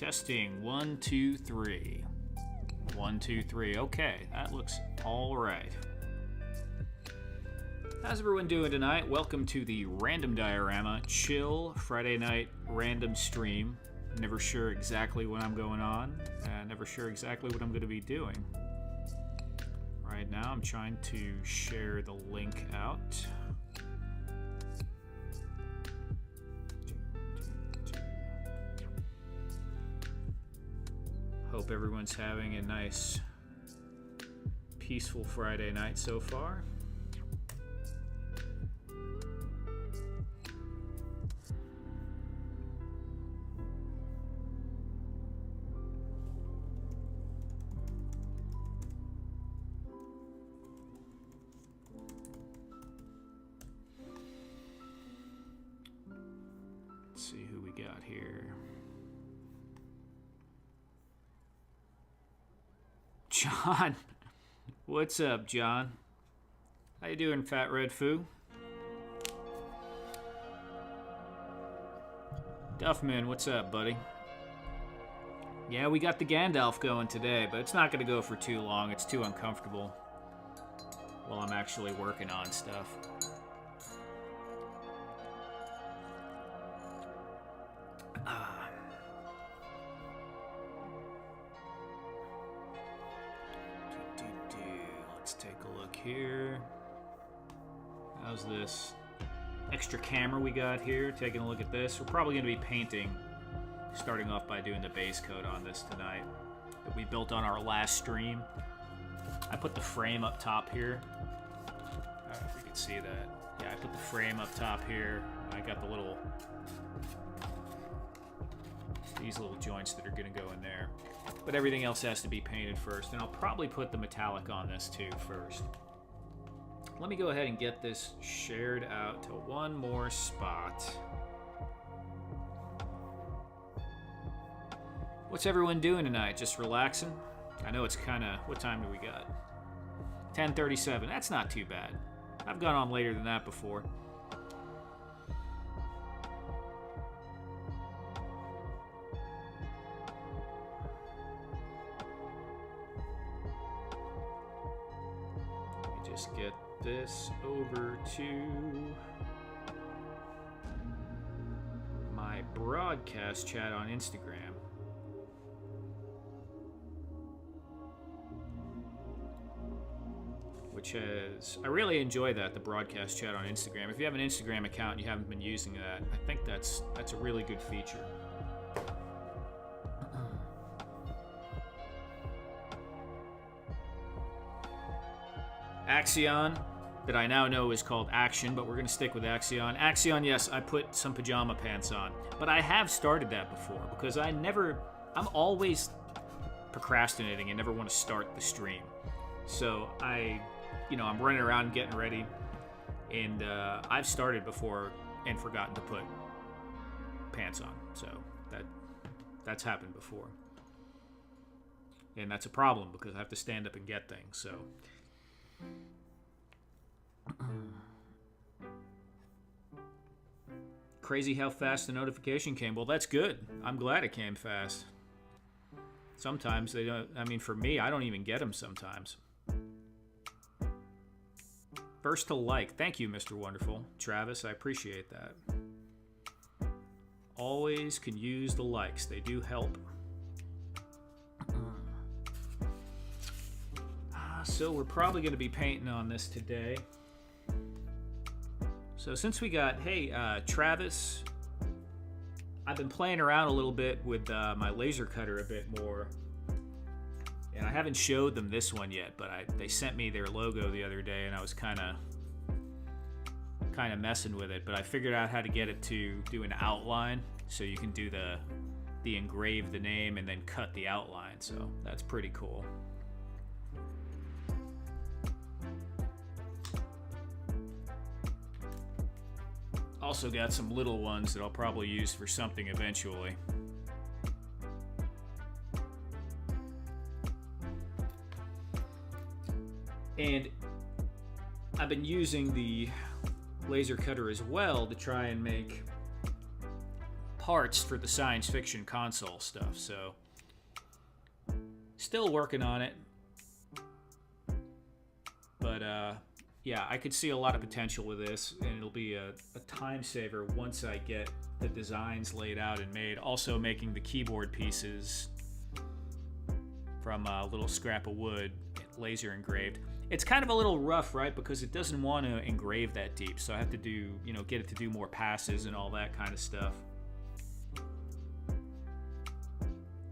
Testing 1, 2, 3. 1, 2, 3. Okay, that looks all right. How's everyone doing tonight? Welcome to the Random Diorama Chill Friday night random stream. Never sure exactly when I'm going on. Never sure exactly what I'm going to be doing. Right now I'm trying to share the link out. Hope everyone's having a nice, peaceful Friday night so far. Let's see who we got here. John, what's up, John? How you doing, Fat Red Foo? Duffman, what's up, buddy? Yeah, we got the Gandalf going today, but it's not going to go for too long. It's too uncomfortable while I'm actually working on stuff. Let's take a look here. How's this extra camera we got here? Taking a look at this. We're probably going to be painting, starting off by doing the base coat on this tonight that we built on our last stream. I put the frame up top here. I don't know if you can see that. Yeah, I put the frame up top here. I got the little, these little joints that are going to go in there. But everything else has to be painted first, and I'll probably put the metallic on this too first. Let me go ahead and get this shared out to one more spot. What's everyone doing tonight? Just relaxing? I know it's kind of, what time do we got? 10:37. That's not too bad. I've gone on later than that before. Just get this over to my broadcast chat on Instagram. Which has, I really enjoy that, the broadcast chat on Instagram. If you have an Instagram account and you haven't been using that, I think that's a really good feature. Axion, that I now know is called Action, but we're going to stick with Axion. Axion, yes, I put some pajama pants on. But I have started that before because I'm always procrastinating and never want to start the stream. So I'm running around getting ready, and I've started before and forgotten to put pants on. So that's happened before. And that's a problem because I have to stand up and get things, so... Crazy how fast the notification came. Well, that's good. I'm glad it came fast. Sometimes they don't. I mean, for me, I don't even get them sometimes. First to like. Thank you, Mr. Wonderful. Travis, I appreciate that. Always can use the likes. They do help. So we're probably going to be painting on this today. So since we got, hey, Travis, I've been playing around a little bit with my laser cutter a bit more. And I haven't showed them this one yet, but they sent me their logo the other day, and I was kind of messing with it. But I figured out how to get it to do an outline, so you can do the engrave the name and then cut the outline. So that's pretty cool. Also got some little ones that I'll probably use for something eventually. And I've been using the laser cutter as well to try and make parts for the science fiction console stuff, so still working on it. But yeah, I could see a lot of potential with this, and it'll be a time saver once I get the designs laid out and made. Also making the keyboard pieces from a little scrap of wood, laser engraved. It's kind of a little rough, right? Because it doesn't want to engrave that deep, so I have to do, you know, get it to do more passes and all that kind of stuff.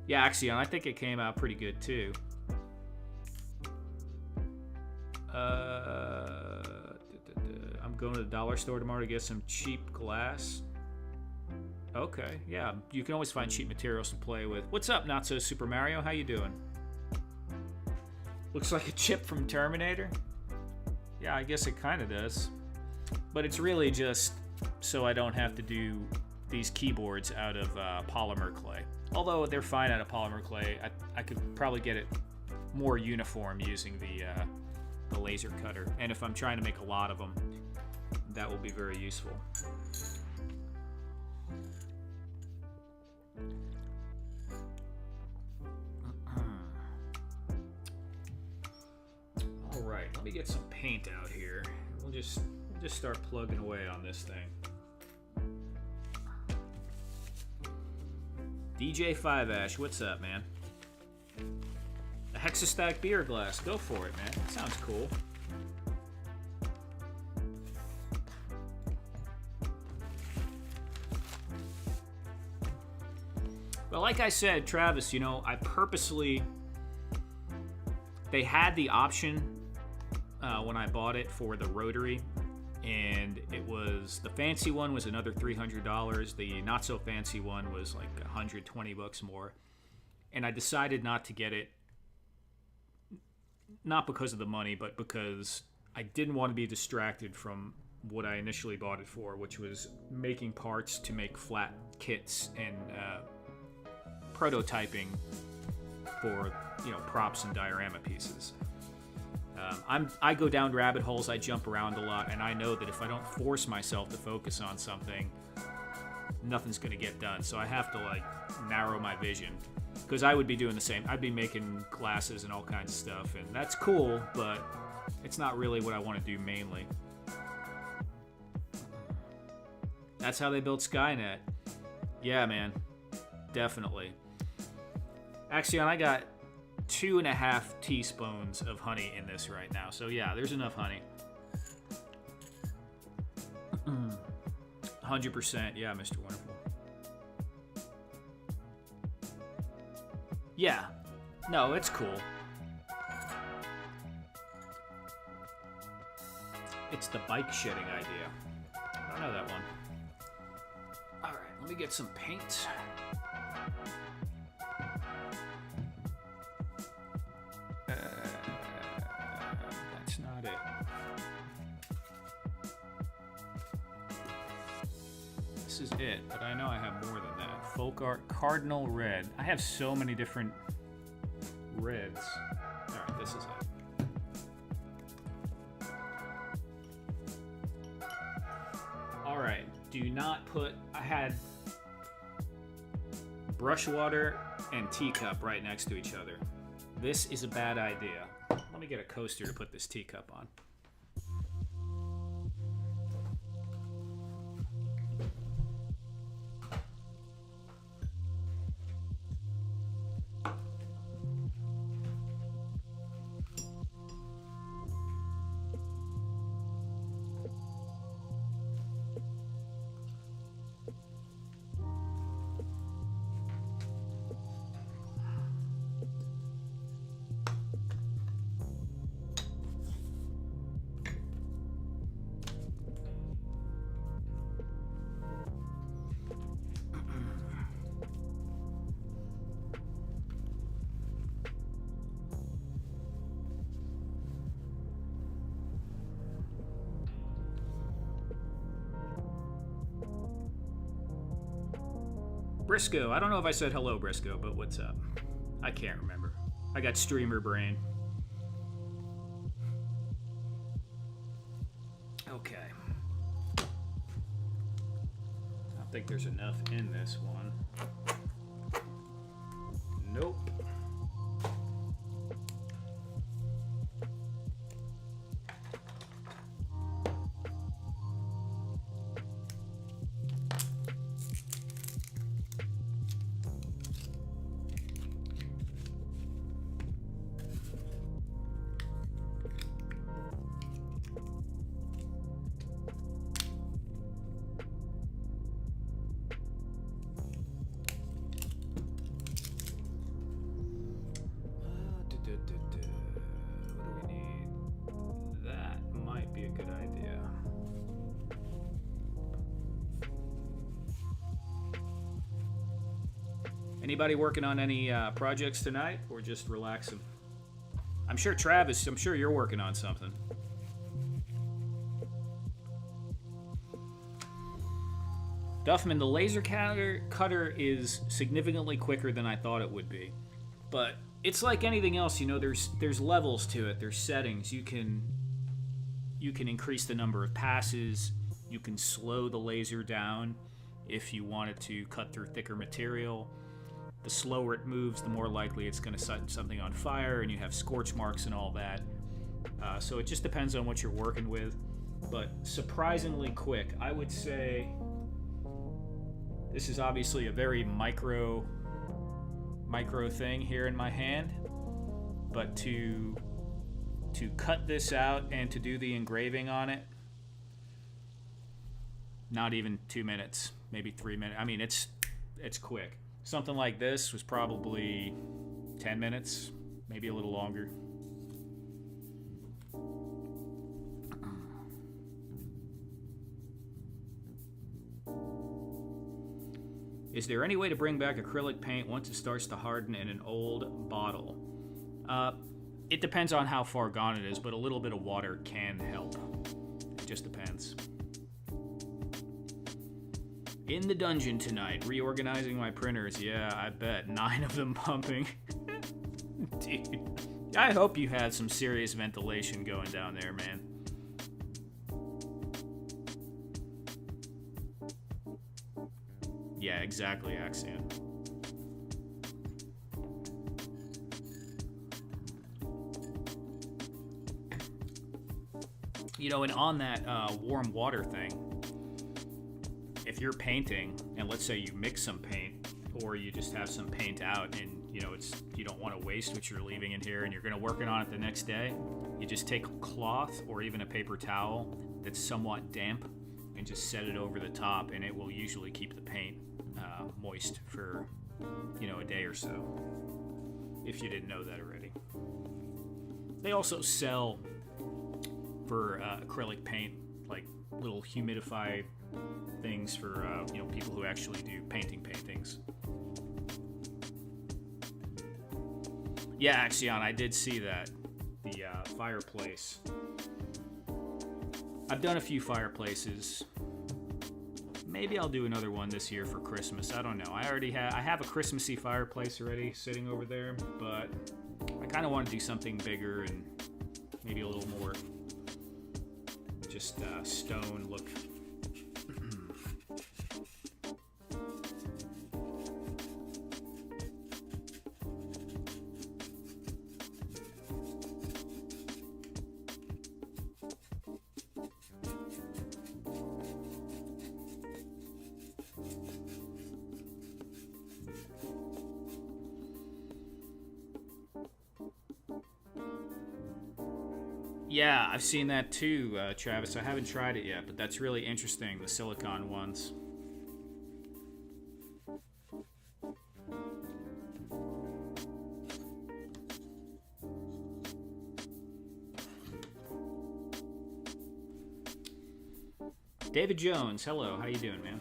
Yeah, Axion, I think it came out pretty good too. I'm going to the dollar store tomorrow to get some cheap glass. Okay, yeah, you can always find cheap materials to play with. What's up, Not So Super Mario? How you doing? Looks like a chip from Terminator. Yeah, I guess it kind of does. But it's really just so I don't have to do these keyboards out of polymer clay. Although they're fine out of polymer clay, I could probably get it more uniform using the laser cutter. And if I'm trying to make a lot of them, that will be very useful. All right, let me get some paint out here. We'll just start plugging away on this thing. DJ 5 what's up, man? A hexastack beer glass. Go for it, man. That sounds cool. Well, like I said, Travis, you know, I purposely... They had the option when I bought it for the rotary, and it was... The fancy one was another $300. The not-so-fancy one was like $120 more. And I decided not to get it, not because of the money, but because I didn't want to be distracted from what I initially bought it for, which was making parts to make flat kits and prototyping for, you know, props and diorama pieces. I go down rabbit holes, I jump around a lot, and I know that if I don't force myself to focus on something, nothing's going to get done. So I have to, like, narrow my vision. Because I would be doing the same. I'd be making glasses and all kinds of stuff, and that's cool, but it's not really what I want to do mainly. That's how they built Skynet. Yeah, man. Definitely. Axion, I got 2.5 teaspoons of honey in this right now. So yeah, there's enough honey. 100%. Yeah, Mr. Wonderful. Yeah. No, it's cool. It's the bike shedding idea. I don't know that one. All right, let me get some paint. That's not it. This is it, but I know I have more than that. Folk art, cardinal red. I have so many different reds. All right, this is it. All right, do not put... I had brush water and teacup right next to each other. This is a bad idea. Let me get a coaster to put this teacup on. Briscoe. I don't know if I said hello, Briscoe, but what's up? I can't remember. I got streamer brain. Okay. don't think there's enough in this one. Nope. What do we need? That might be a good idea. Anybody working on any projects tonight, or just relaxing? I'm sure Travis, I'm sure you're working on something. Duffman, the laser cutter is significantly quicker than I thought it would be. But it's like anything else, you know, there's levels to it, there's settings. You can increase the number of passes, you can slow the laser down if you want it to cut through thicker material. The slower it moves, the more likely it's going to set something on fire, and you have scorch marks and all that. So it just depends on what you're working with, but surprisingly quick. I would say this is obviously a very micro thing here in my hand, but to cut this out and to do the engraving on it, not even 2 minutes, maybe 3 minutes. I mean, it's quick. Something like this was probably 10 minutes, maybe a little longer. Is there any way to bring back acrylic paint once it starts to harden in an old bottle? It depends on how far gone it is, but a little bit of water can help. It just depends. In the dungeon tonight, reorganizing my printers. Yeah, I bet. 9 of them pumping. Dude, I hope you had some serious ventilation going down there, man. Yeah, exactly, Axion. You know, and on that warm water thing, if you're painting, and let's say you mix some paint, or you just have some paint out, and you know you don't want to waste what you're leaving in here, and you're going to work on it the next day, you just take a cloth or even a paper towel that's somewhat damp, and just set it over the top, and it will usually keep the paint moist for a day or so. If you didn't know that already, they also sell for acrylic paint like little humidify things for people who actually do paintings. Yeah, Axion, I did see that. The fireplace. I've done a few fireplaces. Maybe I'll do another one this year for Christmas. I don't know. I have a Christmassy fireplace already sitting over there, but I kind of want to do something bigger and maybe a little more just stone look. Yeah, I've seen that too, Travis. I haven't tried it yet, but that's really interesting, the silicone ones. David Jones, hello. How you doing, man?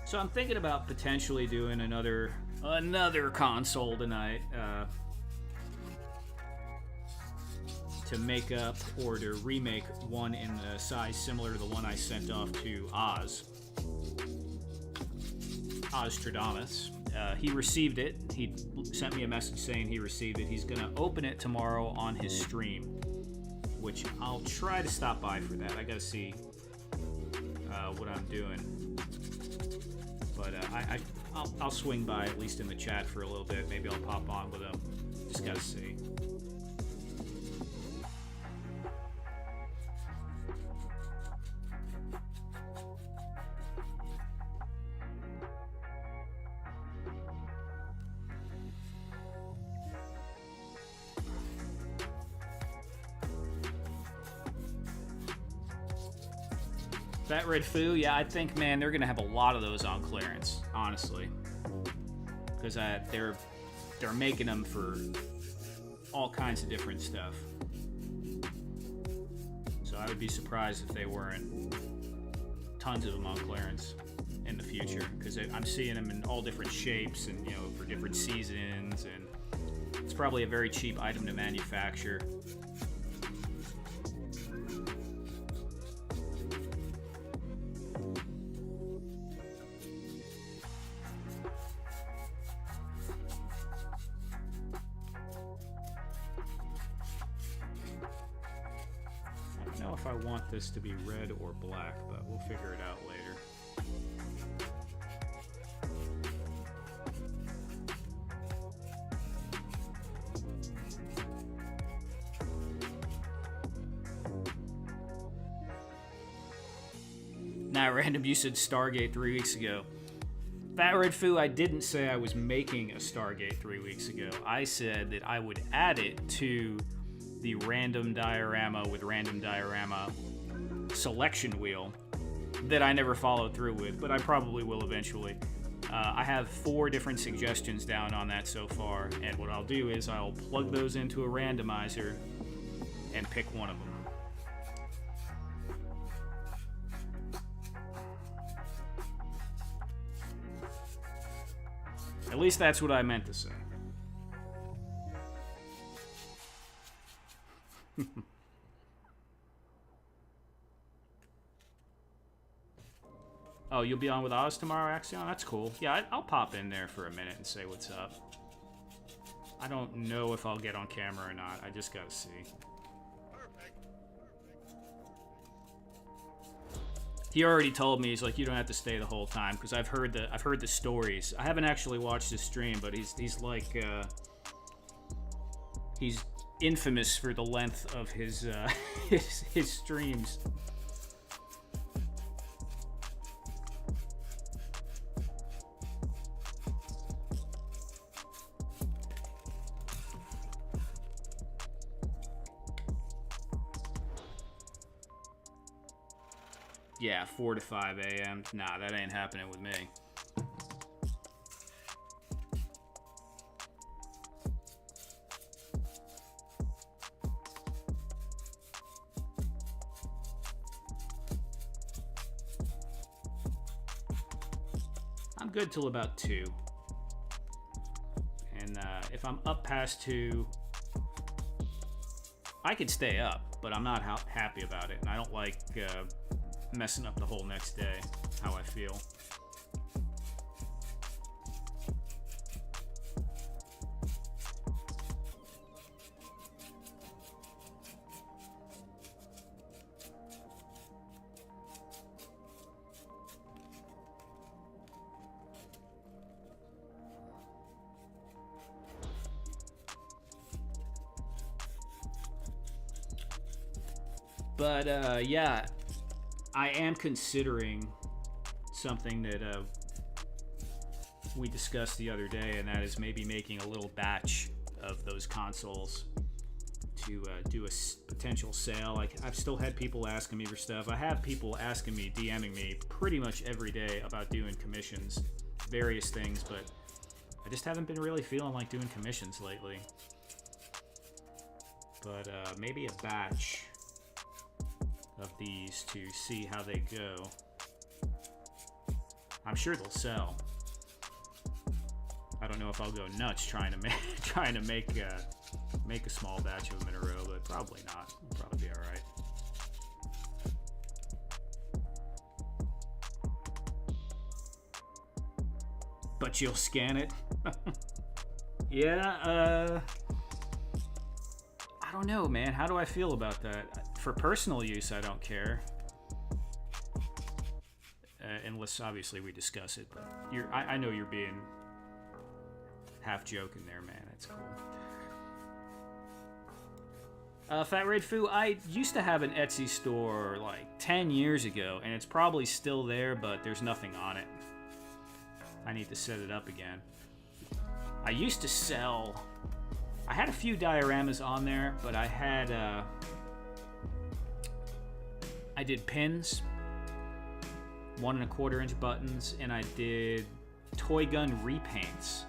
So I'm thinking about potentially doing another console tonight. to make up or to remake one in the size similar to the one I sent off to Ostradamus. He received it. He sent me a message saying he received it. He's gonna open it tomorrow on his stream, which I'll try to stop by for that. I gotta see what I'm doing, but I'll swing by at least in the chat for a little bit. Maybe I'll pop on with him. Just gotta see. Fat Red Foo, yeah, I think, man, they're gonna have a lot of those on clearance, honestly, because they're making them for all kinds of different stuff. So I would be surprised if they weren't tons of them on clearance in the future, because I'm seeing them in all different shapes and, you know, for different seasons, and it's probably a very cheap item to manufacture. This to be red or black, but we'll figure it out later. Nah, random, you said Stargate 3 weeks ago. Fat Red Foo, I didn't say I was making a Stargate 3 weeks ago. I said that I would add it to the random diorama with random diorama selection wheel that I never followed through with, but I probably will eventually. I have 4 different suggestions down on that so far, and what I'll do is I'll plug those into a randomizer and pick one of them. At least that's what I meant to say. Oh, you'll be on with Oz tomorrow, Axion? That's cool. Yeah, I'll pop in there for a minute and say what's up. I don't know if I'll get on camera or not. I just gotta see. He already told me, he's like, you don't have to stay the whole time, because I've heard the stories. I haven't actually watched his stream, but he's like he's infamous for the length of his his streams. Yeah, 4 to 5 a.m. Nah, that ain't happening with me. I'm good till about 2. And if I'm up past 2, I could stay up, but I'm not happy about it. And I don't like messing up the whole next day, how I feel. But yeah, I am considering something that we discussed the other day, and that is maybe making a little batch of those consoles to do a potential sale. Like, I've still had people asking me for stuff. I have people asking me, DMing me pretty much every day about doing commissions, various things, but I just haven't been really feeling like doing commissions lately. But maybe a batch of these to see how they go. I'm sure they'll sell. I don't know if I'll go nuts trying to make make a small batch of them in a row, but probably not. It'll probably be all right. But you'll scan it. Yeah, I don't know, man. How do I feel about that? For personal use, I don't care. Unless, obviously, we discuss it. But I know you're being half joking there, man. That's cool. Fat Red Foo, I used to have an Etsy store like 10 years ago, and it's probably still there, but there's nothing on it. I need to set it up again. I used to sell... I had a few dioramas on there, but I had... I did pins, 1 1/4 inch buttons, and I did toy gun repaints.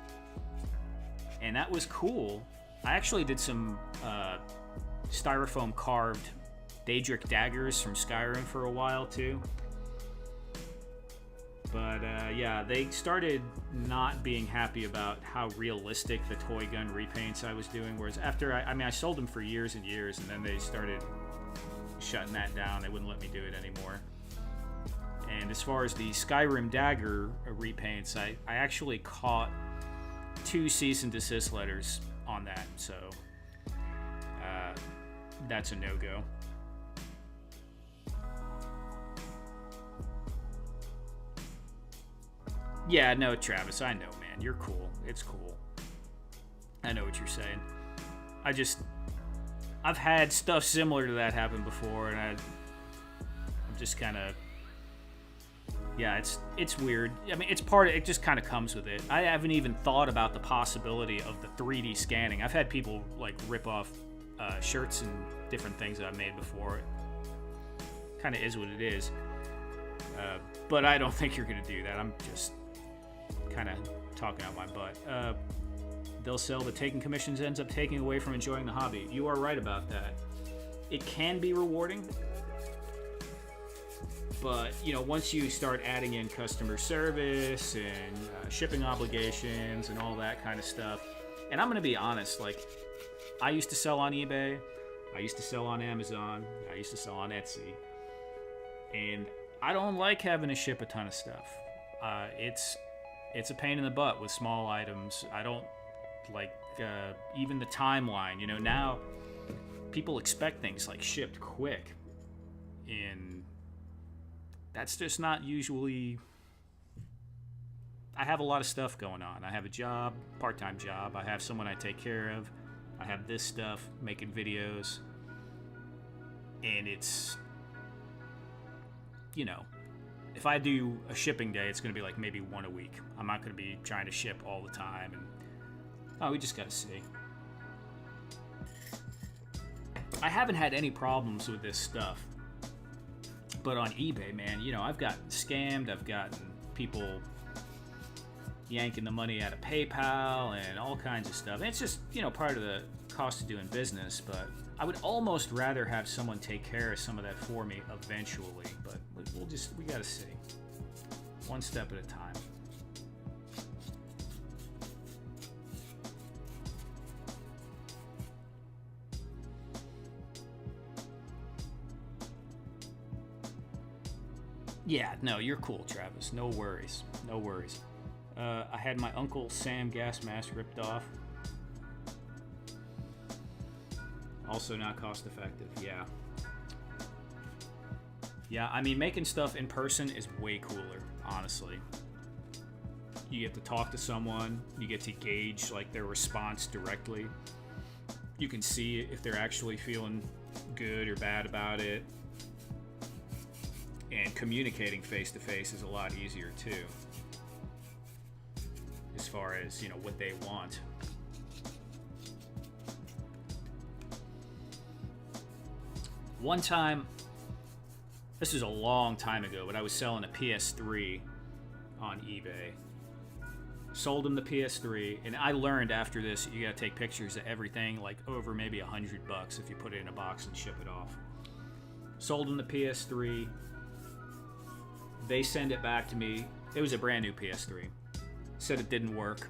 And that was cool. I actually did some styrofoam carved Daedric daggers from Skyrim for a while, too. But yeah, they started not being happy about how realistic the toy gun repaints I was doing. Whereas after I sold them for years and years, and then they started shutting that down. They wouldn't let me do it anymore. And as far as the Skyrim dagger repaints, I actually caught 2 cease and desist letters on that. So that's a no-go. Yeah, no, Travis, I know, man. You're cool. It's cool. I know what you're saying. I've had stuff similar to that happen before, and I'm just kind of... Yeah, it's weird. I mean, it just kind of comes with it. I haven't even thought about the possibility of the 3D scanning. I've had people, like, rip off shirts and different things that I've made before. It kind of is what it is. But I don't think you're going to do that. I'm just... kind of talking out my butt. They'll sell, but taking commissions ends up taking away from enjoying the hobby. You are right about that. It can be rewarding, but once you start adding in customer service and shipping obligations and all that kind of stuff, and I'm going to be honest, like, I used to sell on eBay, I used to sell on Amazon, I used to sell on Etsy, and I don't like having to ship a ton of stuff. It's a pain in the butt with small items. I don't like even the timeline. Now people expect things like shipped quick, and that's just not usually... I have a lot of stuff going on. I have a job, part-time job. I have someone I take care of. I have this stuff, making videos, and it's, if I do a shipping day, it's going to be like maybe 1 a week. I'm not going to be trying to ship all the time. And we just got to see. I haven't had any problems with this stuff. But on eBay, man, I've gotten scammed. I've gotten people yanking the money out of PayPal and all kinds of stuff. And it's just, part of the cost of doing business. But I would almost rather have someone take care of some of that for me eventually. But we got to see. One step at a time. Yeah, no, you're cool, Travis. No worries. No worries. I had my Uncle Sam gas mask ripped off. Also not cost effective, yeah. Yeah, I mean, making stuff in person is way cooler, honestly. You get to talk to someone, you get to gauge like their response directly. You can see if they're actually feeling good or bad about it. And communicating face to face is a lot easier too. As far as, what they want. One time, this was a long time ago, but I was selling a PS3 on eBay. Sold him the PS3, and I learned after this you gotta take pictures of everything, like over maybe $100 if you put it in a box and ship it off. Sold him the PS3. They send it back to me. It was a brand new PS3. Said it didn't work.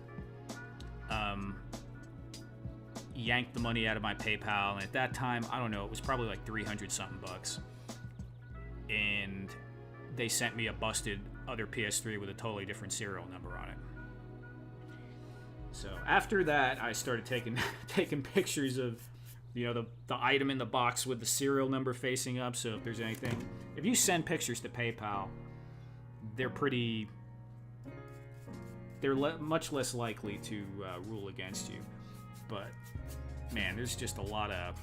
yanked the money out of my PayPal, and at that time, I don't know, it was probably like 300 something bucks. And they sent me a busted other PS3 with a totally different serial number on it. So after that, I started taking pictures of, you know, the item in the box with the serial number facing up. So if there's anything, if you send pictures to PayPal, they're much less likely to rule against you. But man, there's just a lot of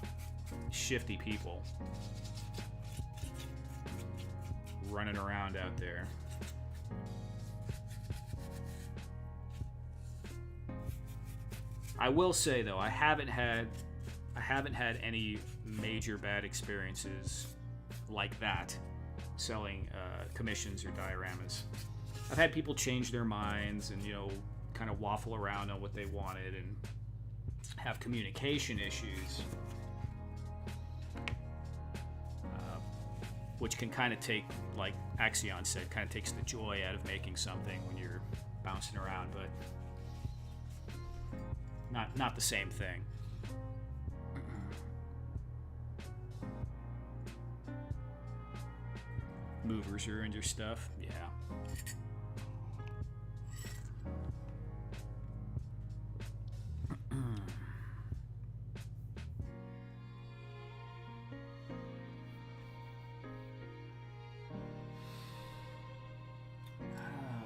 shifty people running around out there. I will say though, I haven't had any major bad experiences like that selling commissions or dioramas. I've had people change their minds and, you know, kind of waffle around on what they wanted and have communication issues, which can kind of take, like Axion said, kind of takes the joy out of making something when you're bouncing around, but not the same thing. Movers are into stuff, yeah.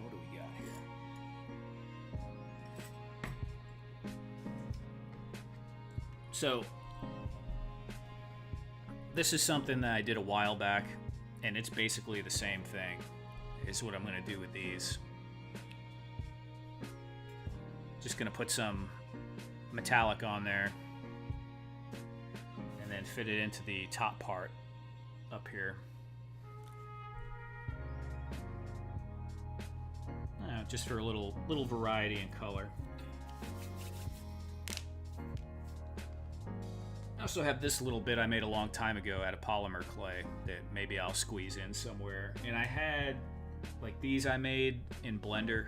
What do we got here? So, this is something that I did a while back, and it's basically the same thing. Is what I'm going to do with these. Just going to put some metallic on there, and then fit it into the top part up here. Just for a little variety in color. I also have this little bit I made a long time ago out of polymer clay that maybe I'll squeeze in somewhere. And I had like these I made in Blender,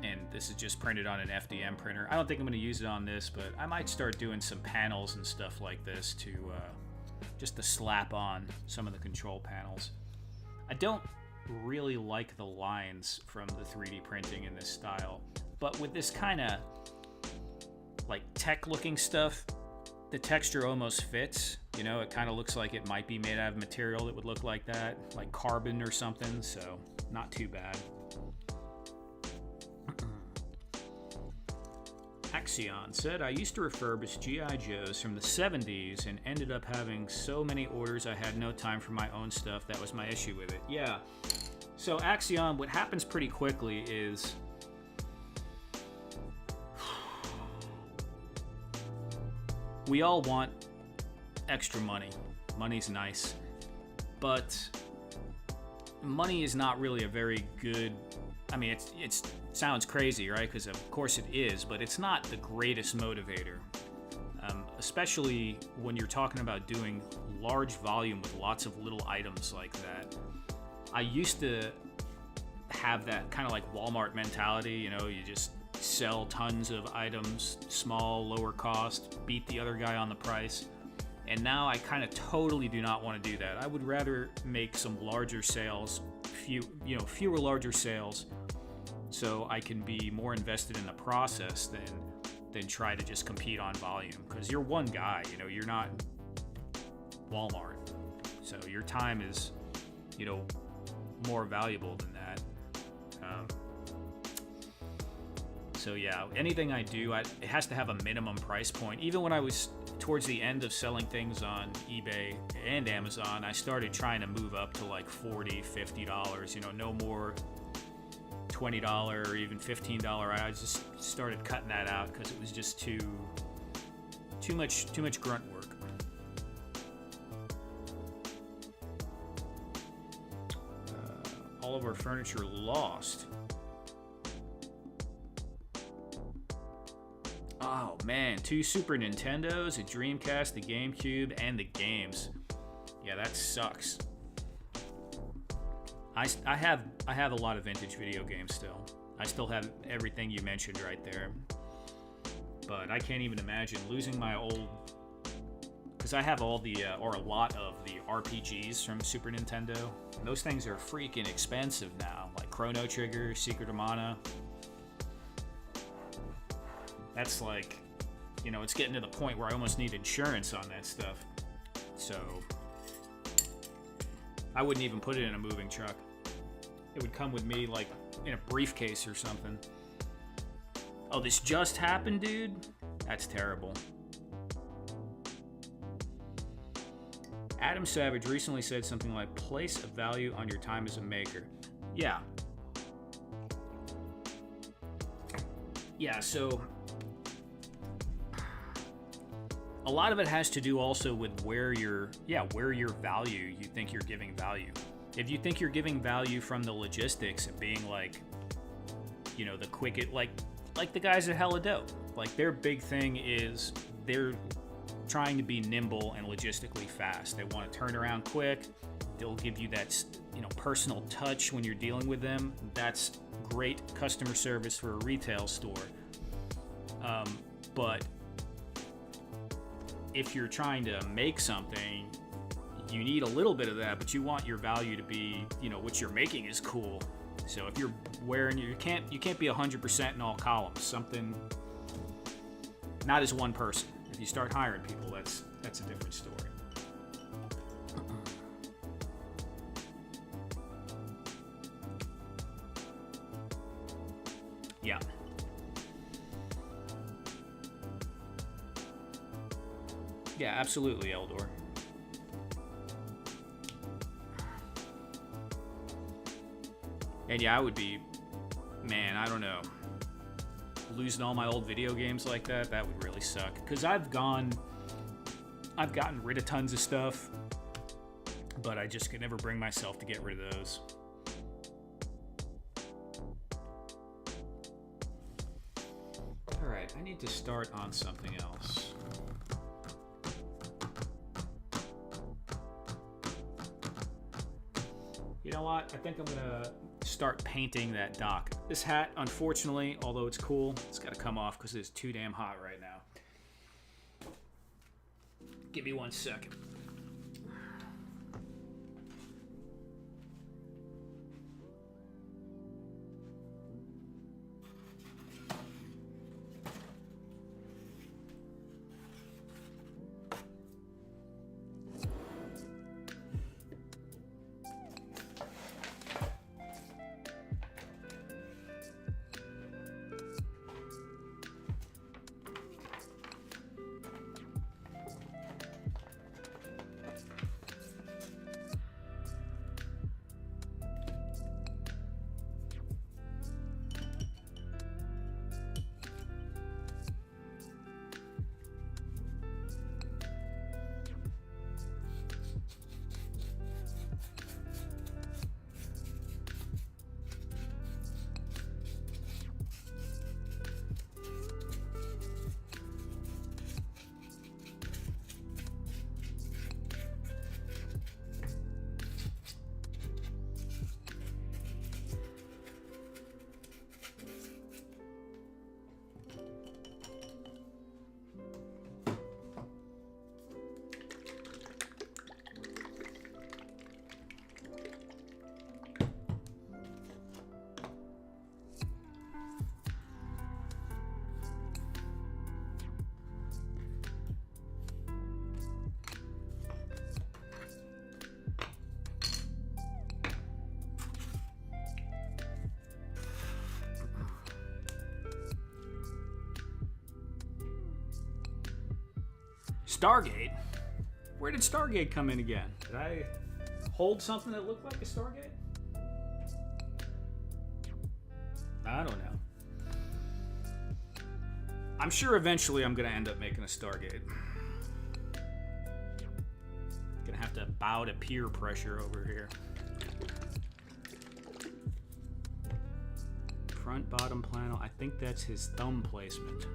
and this is just printed on an FDM printer. I don't think I'm going to use it on this, but I might start doing some panels and stuff like this to just to slap on some of the control panels. I don't really like the lines from the 3D printing in this style, but with this kind of like tech looking stuff, the texture almost fits. You know, it kind of looks like it might be made out of material that would look like that, like carbon or something, so not too bad. Axion said, I used to refurbish G.I. Joes from the 70s and ended up having so many orders I had no time for my own stuff. That was my issue with it. Yeah. So Axion, what happens pretty quickly is we all want extra money. Money's nice. But money is not really a very good, I mean, it sounds crazy, right? Because of course it is, but it's not the greatest motivator. Especially when you're talking about doing large volume with lots of little items like that. I used to have that kind of like Walmart mentality, you know, you just sell tons of items, small, lower cost, beat the other guy on the price. And now I kind of totally do not want to do that. I would rather make some larger sales, fewer larger sales, so I can be more invested in the process than try to just compete on volume. Because you're one guy, you know, you're not Walmart. So your time is, you know, more valuable than that. So yeah, anything I do, it has to have a minimum price point. Even when I was towards the end of selling things on eBay and Amazon, I started trying to move up to like $40, $50, you know, no more $20 or even $15. I just started cutting that out because it was just too much grunt work. All of our furniture lost. Oh man, 2 Super Nintendos, a Dreamcast, the GameCube, and the games. Yeah, that sucks. I have a lot of vintage video games still. I still have everything you mentioned right there. but I can't even imagine losing my old, because I have all the or a lot of the RPGs from Super Nintendo, and those things are freaking expensive now, like Chrono Trigger, Secret of Mana. That's like, you know, it's getting to the point where I almost need insurance on that stuff. So I wouldn't even put it in a moving truck. It would come with me like in a briefcase or something. Oh, this just happened, dude? That's terrible. Adam Savage recently said something like, place a value on your time as a maker. Yeah. Yeah, so a lot of it has to do also with where your value, you think you're giving value. If you think you're giving value from the logistics and being like, you know, the quickest, like the guys at Hella Dope, like their big thing is they're trying to be nimble and logistically fast. They want to turn around quick. They'll give you that, you know, personal touch when you're dealing with them. That's great customer service for a retail store. But if you're trying to make something, you need a little bit of that, but you want your value to be, you know, what you're making is cool. So if you're wearing, you can't be 100% in all columns. Something, not as one person. If you start hiring people, that's a different story. Yeah. Yeah, absolutely, Eldor. And yeah, I would be, man, I don't know, losing all my old video games like that would really suck. Because I've gotten rid of tons of stuff, but I just could never bring myself to get rid of those. Alright, I need to start on something else. You know what? I think I'm gonna start painting that dock. This hat, unfortunately, although it's cool, it's gotta come off because it's too damn hot right now. Give me 1 second. Stargate? Where did Stargate come in again? Did I hold something that looked like a Stargate? I don't know. I'm sure eventually I'm gonna end up making a Stargate. Gonna have to bow to peer pressure over here. Front bottom panel, I think that's his thumb placement.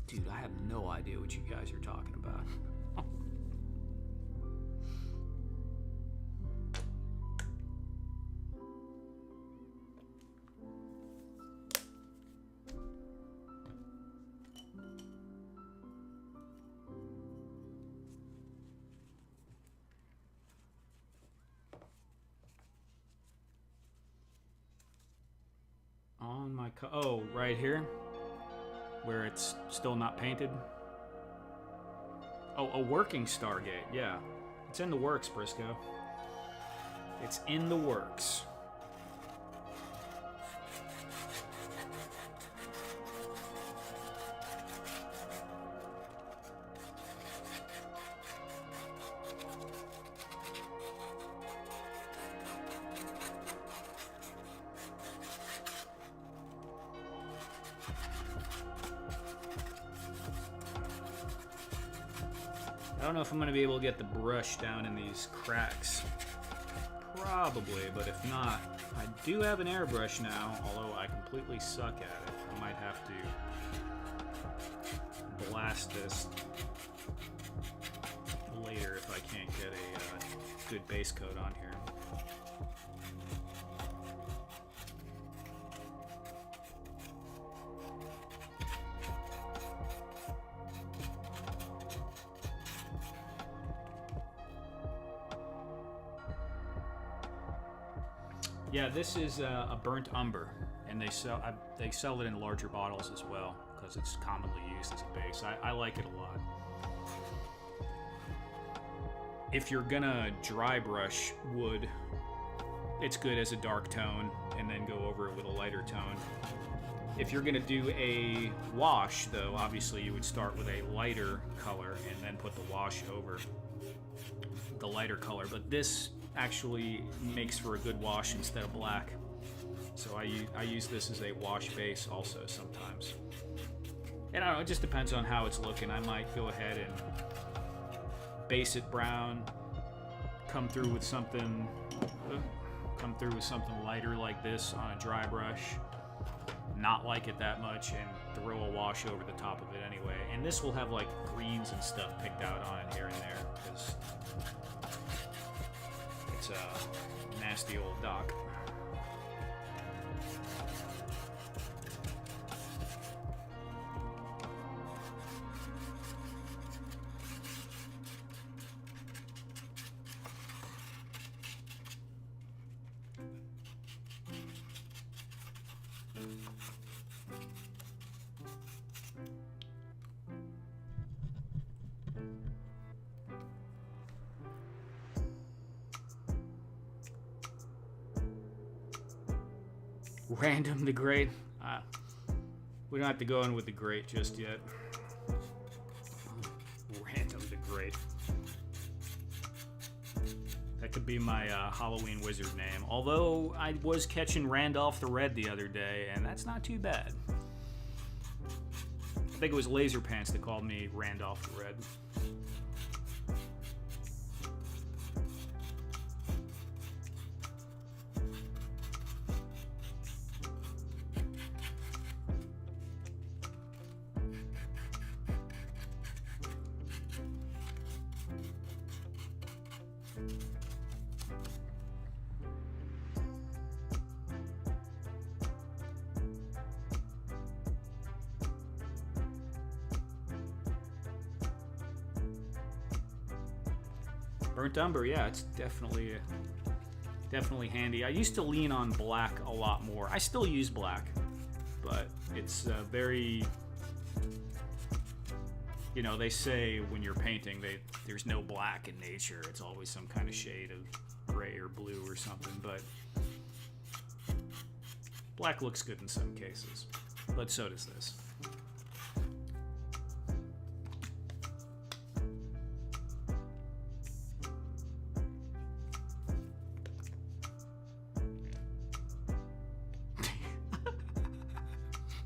Dude, I have no idea what you guys are talking about. found my... Oh, right here? Where it's still not painted? Oh, a working Stargate, yeah. It's in the works, Briscoe. It's in the works. I don't know if I'm going to be able to get the brush down in these cracks. Probably, but if not, I do have an airbrush now, although I completely suck at it. I might have to blast this later if I can't get a good base coat on here. Yeah, this is a burnt umber, and they sell it in larger bottles as well because it's commonly used as a base. I like it a lot. If you're gonna dry brush wood, it's good as a dark tone, and then go over it with a lighter tone. If you're gonna do a wash, though, obviously you would start with a lighter color and then put the wash over the lighter color. But this actually makes for a good wash instead of black. So I use this as a wash base also sometimes. And I don't know, it just depends on how it's looking. I might go ahead and base it brown, come through with something lighter like this on a dry brush, not like it that much, and throw a wash over the top of it anyway. And this will have like greens and stuff picked out on it here and there because it's a nasty old dock. Random the Great. We don't have to go in with the Great just yet. Random the Great. That could be my Halloween wizard name. Although I was catching Randolph the Red the other day, and that's not too bad. I think it was Laser Pants that called me Randolph the Red. Burnt umber, yeah, it's definitely handy. I used to lean on black a lot more. I still use black, but it's very, you know, they say when you're painting, there's no black in nature. It's always some kind of shade of gray or blue or something, but black looks good in some cases, but so does this.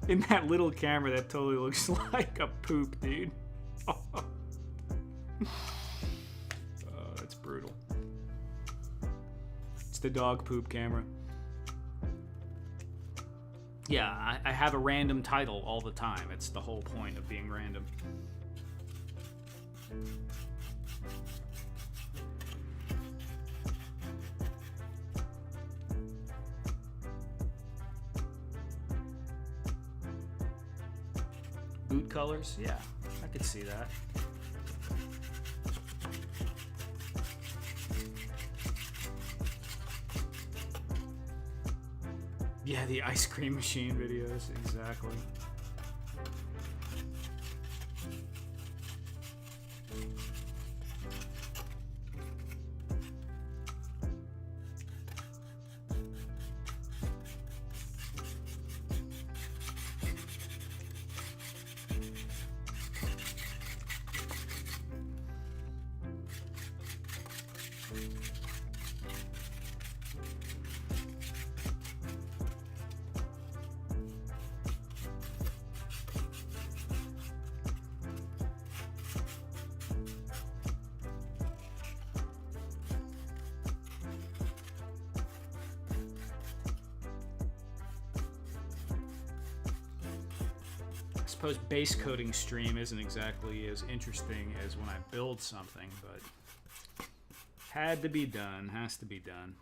In that little camera, that totally looks like a poop, dude. Oh, that's brutal. It's the dog poop camera. Yeah, I have a random title all the time. It's the whole point of being random. Boot colors? Yeah, I could see that. Yeah, the ice cream machine videos, exactly. I suppose base coating stream isn't exactly as interesting as when I build something, but had to be done, has to be done.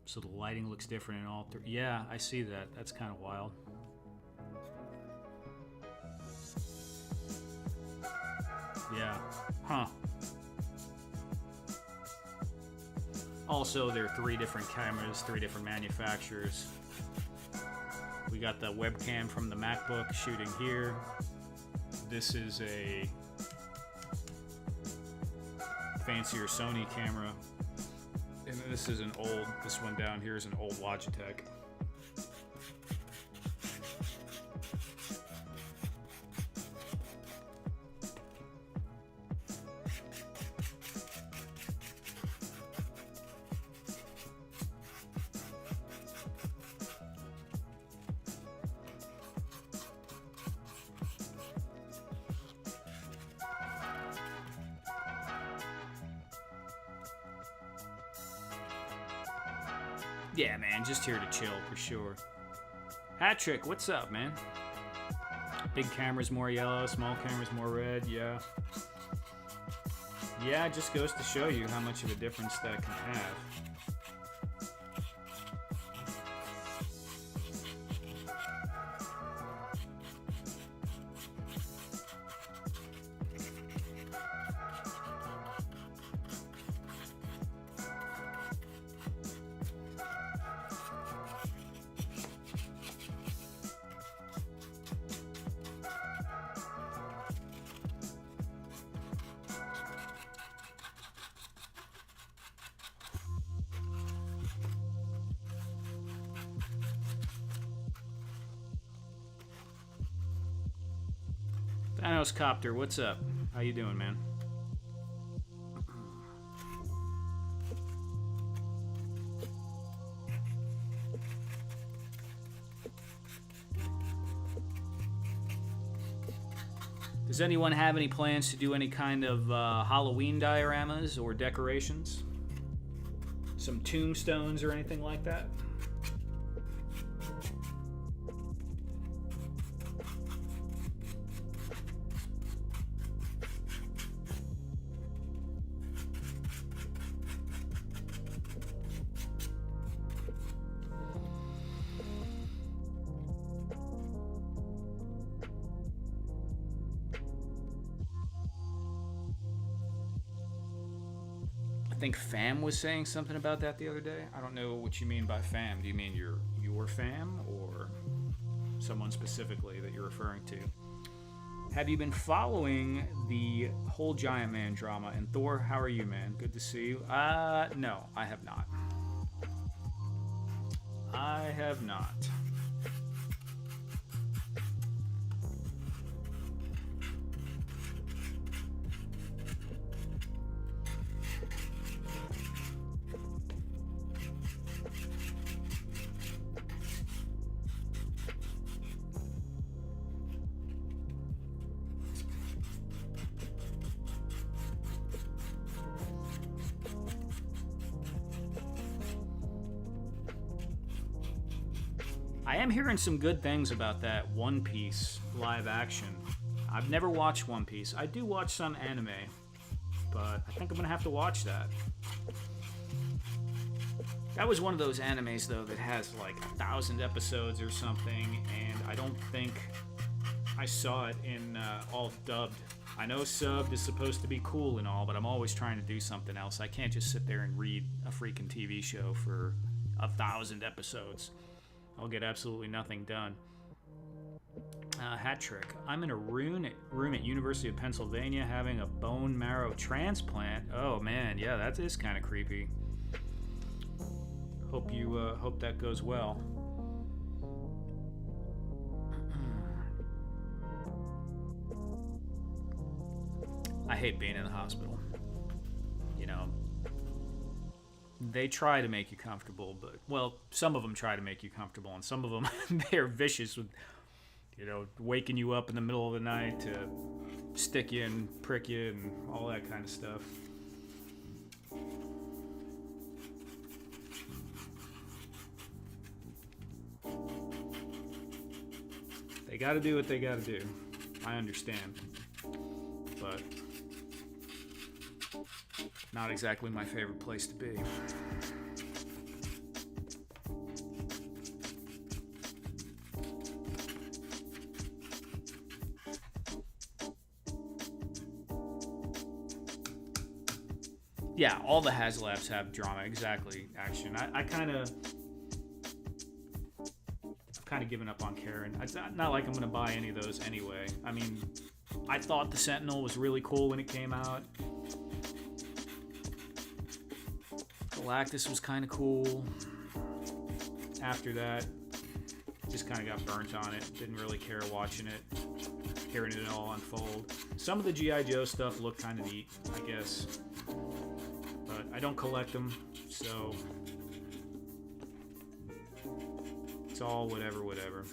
So the lighting looks different in all three. Yeah, I see that. That's kind of wild. Yeah. Huh. Also, there are 3 different cameras, 3 different manufacturers. We got the webcam from the MacBook shooting here. This is a fancier Sony camera. And this is this one down here is an old Logitech. Yeah, man, just here to chill for sure. Hat Trick, what's up, man? Big camera's more yellow, small camera's more red, yeah. Yeah, it just goes to show you how much of a difference that can have. Thanos Copter, what's up? How you doing, man? Does anyone have any plans to do any kind of Halloween dioramas or decorations? Some tombstones or anything like that? I think Fam was saying something about that the other day. I don't know what you mean by Fam. Do you mean your fam or someone specifically that you're referring to? Have you been following the whole Giant Man drama? And Thor, how are you, man? Good to see you. No, I have not. I have not. I am hearing some good things about that One Piece live action. I've never watched One Piece. I do watch some anime, but I think I'm gonna have to watch that. That was one of those animes, though, that has like 1,000 episodes or something, and I don't think I saw it in all dubbed I know subbed is supposed to be cool and all, but I'm always trying to do something else. I can't just sit there and read a freaking TV show for 1,000 episodes. I'll get absolutely nothing done. Hat trick. I'm in a room at University of Pennsylvania having a bone marrow transplant. Oh man, yeah, that is kind of creepy. Hope that goes well. I hate being in the hospital. You know, they try to make you comfortable, but, well, some of them try to make you comfortable, and some of them, they're vicious with, you know, waking you up in the middle of the night to stick you and prick you and all that kind of stuff. They gotta do what they gotta do. I understand. But not exactly my favorite place to be. Yeah, all the HasLabs have drama, exactly, action. I've kind of given up on Karen. It's not like I'm going to buy any of those anyway. I mean, I thought the Sentinel was really cool when it came out. Galactus was kind of cool. After that, just kind of got burnt on it. Didn't really care watching it, hearing it all unfold. Some of the G.I. Joe stuff looked kind of neat, I guess. But I don't collect them, so it's all whatever.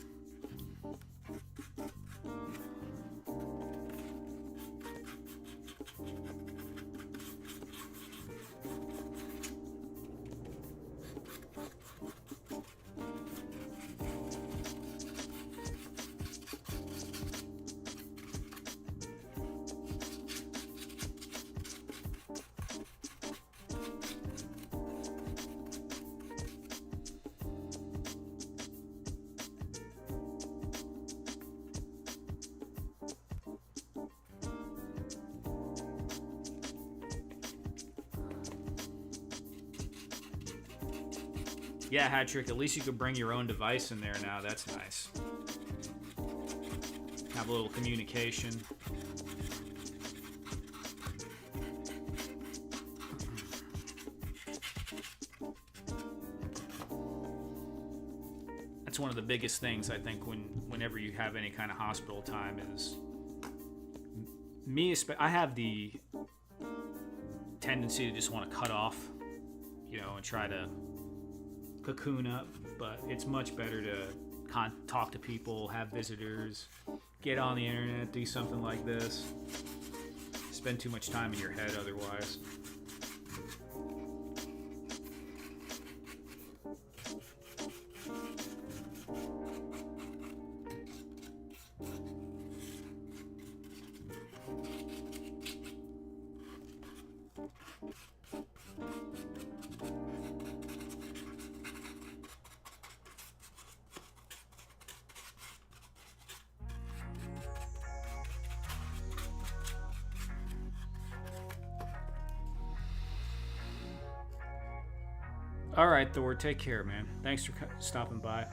Yeah, Hat Trick, at least you could bring your own device in there now. That's nice. Have a little communication. That's one of the biggest things, I think, whenever you have any kind of hospital time is... I have the tendency to just want to cut off, you know, and try to cocoon up, but it's much better to talk to people, have visitors, get on the internet, do something like this. Spend too much time in your head otherwise. All right, Thor, take care, man. Thanks for stopping by.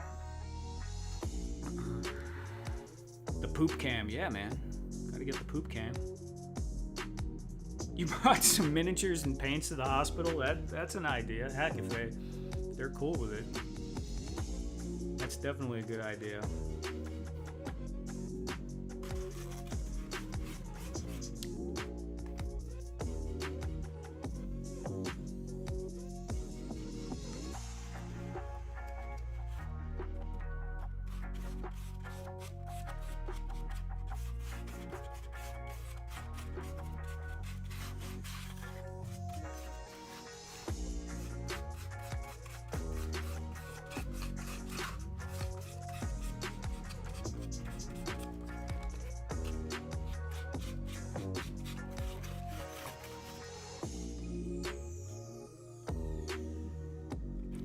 The poop cam. Yeah, man. Gotta get the poop cam. You brought some miniatures and paints to the hospital? That's an idea. Heck, if they're cool with it. That's definitely a good idea.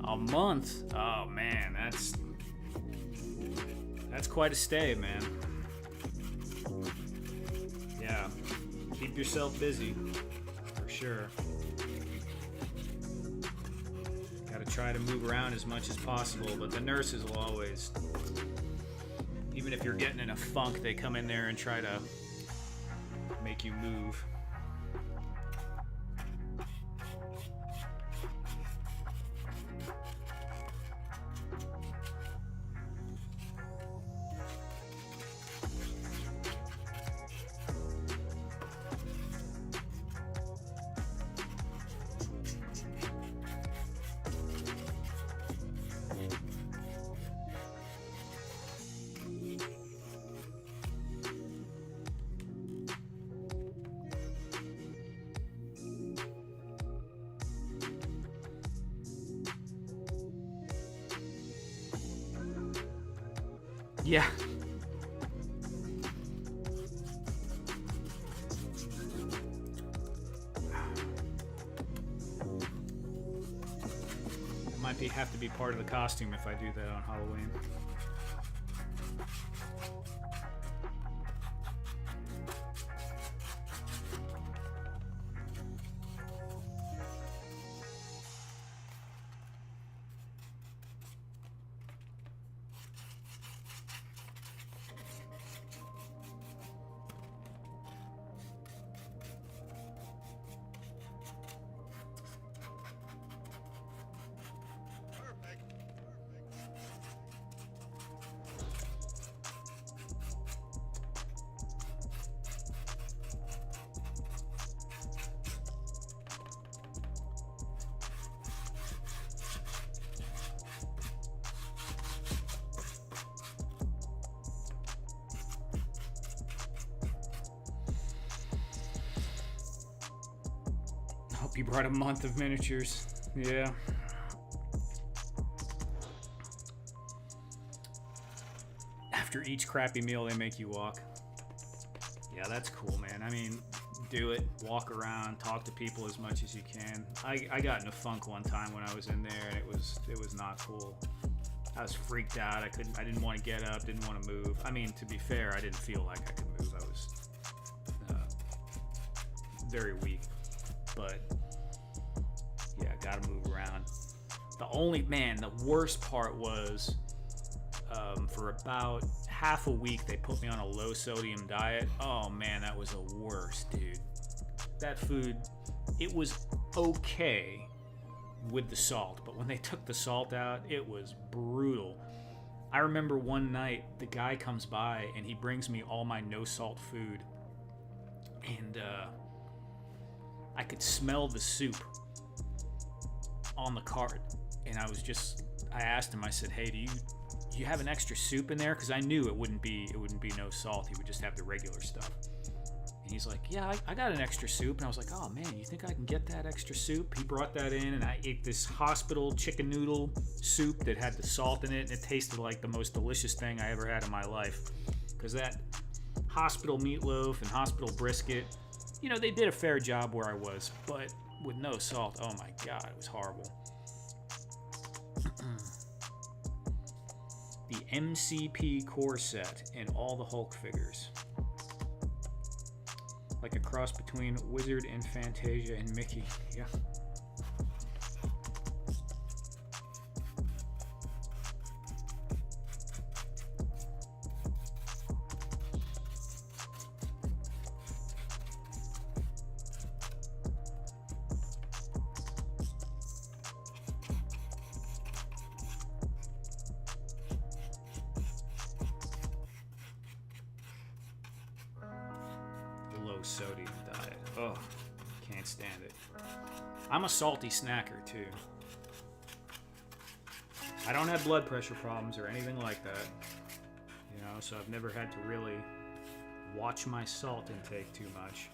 A month? Oh man, that's quite a stay, man. Yeah. Keep yourself busy, for sure. Gotta try to move around as much as possible, but the nurses will always, even if you're getting in a funk, they come in there and try to make you move. Yeah. It might have to be part of the costume if I do that on Halloween. Hope you brought a month of miniatures. Yeah. After each crappy meal, they make you walk. Yeah, that's cool, man. I mean, do it. Walk around, talk to people as much as you can. I got in a funk one time when I was in there, and it was not cool. I was freaked out. I didn't want to get up, didn't want to move. I mean, to be fair, I didn't feel like I could move. I was very weak. But yeah, gotta move around. The worst part was for about half a week they put me on a low sodium diet. Oh man, that was the worst, dude. That food, it was okay with the salt, but when they took the salt out, it was brutal. I remember one night the guy comes by and he brings me all my no salt food, and I could smell the soup on the cart, and I asked him, I said, hey, do you have an extra soup in there? Because I knew it wouldn't be no salt. He would just have the regular stuff. And he's like, yeah, I got an extra soup. And I was like, oh man, you think I can get that extra soup? He brought that in, and I ate this hospital chicken noodle soup that had the salt in it, and it tasted like the most delicious thing I ever had in my life. Because that hospital meatloaf and hospital brisket, you know, they did a fair job where I was, but with no salt, oh my god, it was horrible. The MCP core set and all the Hulk figures. Like a cross between Wizard and Fantasia and Mickey. Yeah. Low sodium diet. Oh, can't stand it. I'm a salty snacker too. I don't have blood pressure problems or anything like that, you know, so I've never had to really watch my salt intake too much.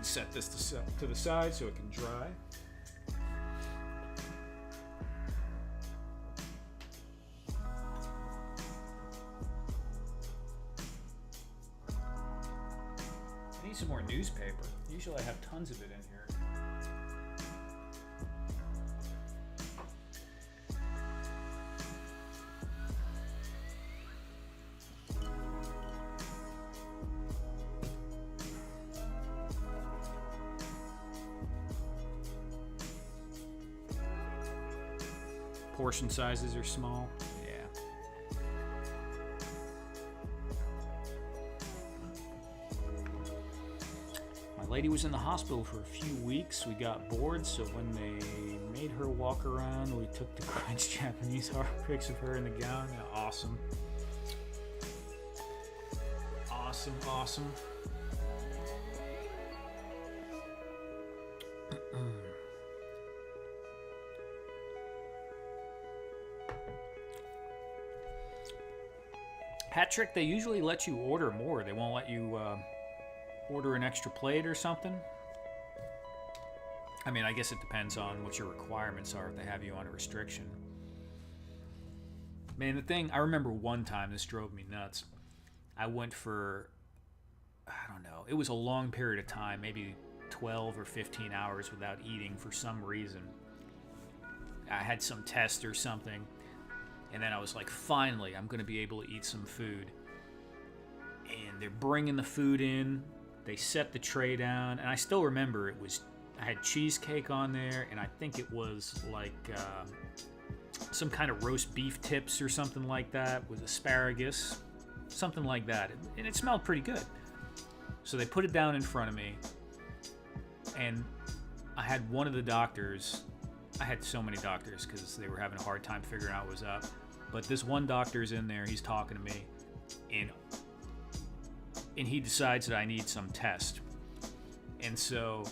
and set this to the side so it can dry. I need some more newspaper. Usually I have tons of it in here. Portion sizes are small. Yeah. My lady was in the hospital for a few weeks. We got bored, so when they made her walk around, we took the crunch Japanese horror pics of her in the gown. Yeah, awesome. Awesome, awesome. Hat trick, they usually let you order more. They won't let you order an extra plate or something. I mean, I guess it depends on what your requirements are if they have you on a restriction. Man, the thing, I remember one time, this drove me nuts. I went for, I don't know, it was a long period of time, maybe 12 or 15 hours without eating for some reason. I had some test or something. And then I was like, finally, I'm going to be able to eat some food. And they're bringing the food in. They set the tray down. And I still remember I had cheesecake on there. And I think it was like some kind of roast beef tips or something like that with asparagus. Something like that. And it smelled pretty good. So they put it down in front of me. And I had one of the doctors. I had so many doctors because they were having a hard time figuring out what was up. But this one doctor's in there, he's talking to me, and he decides that I need some test. And so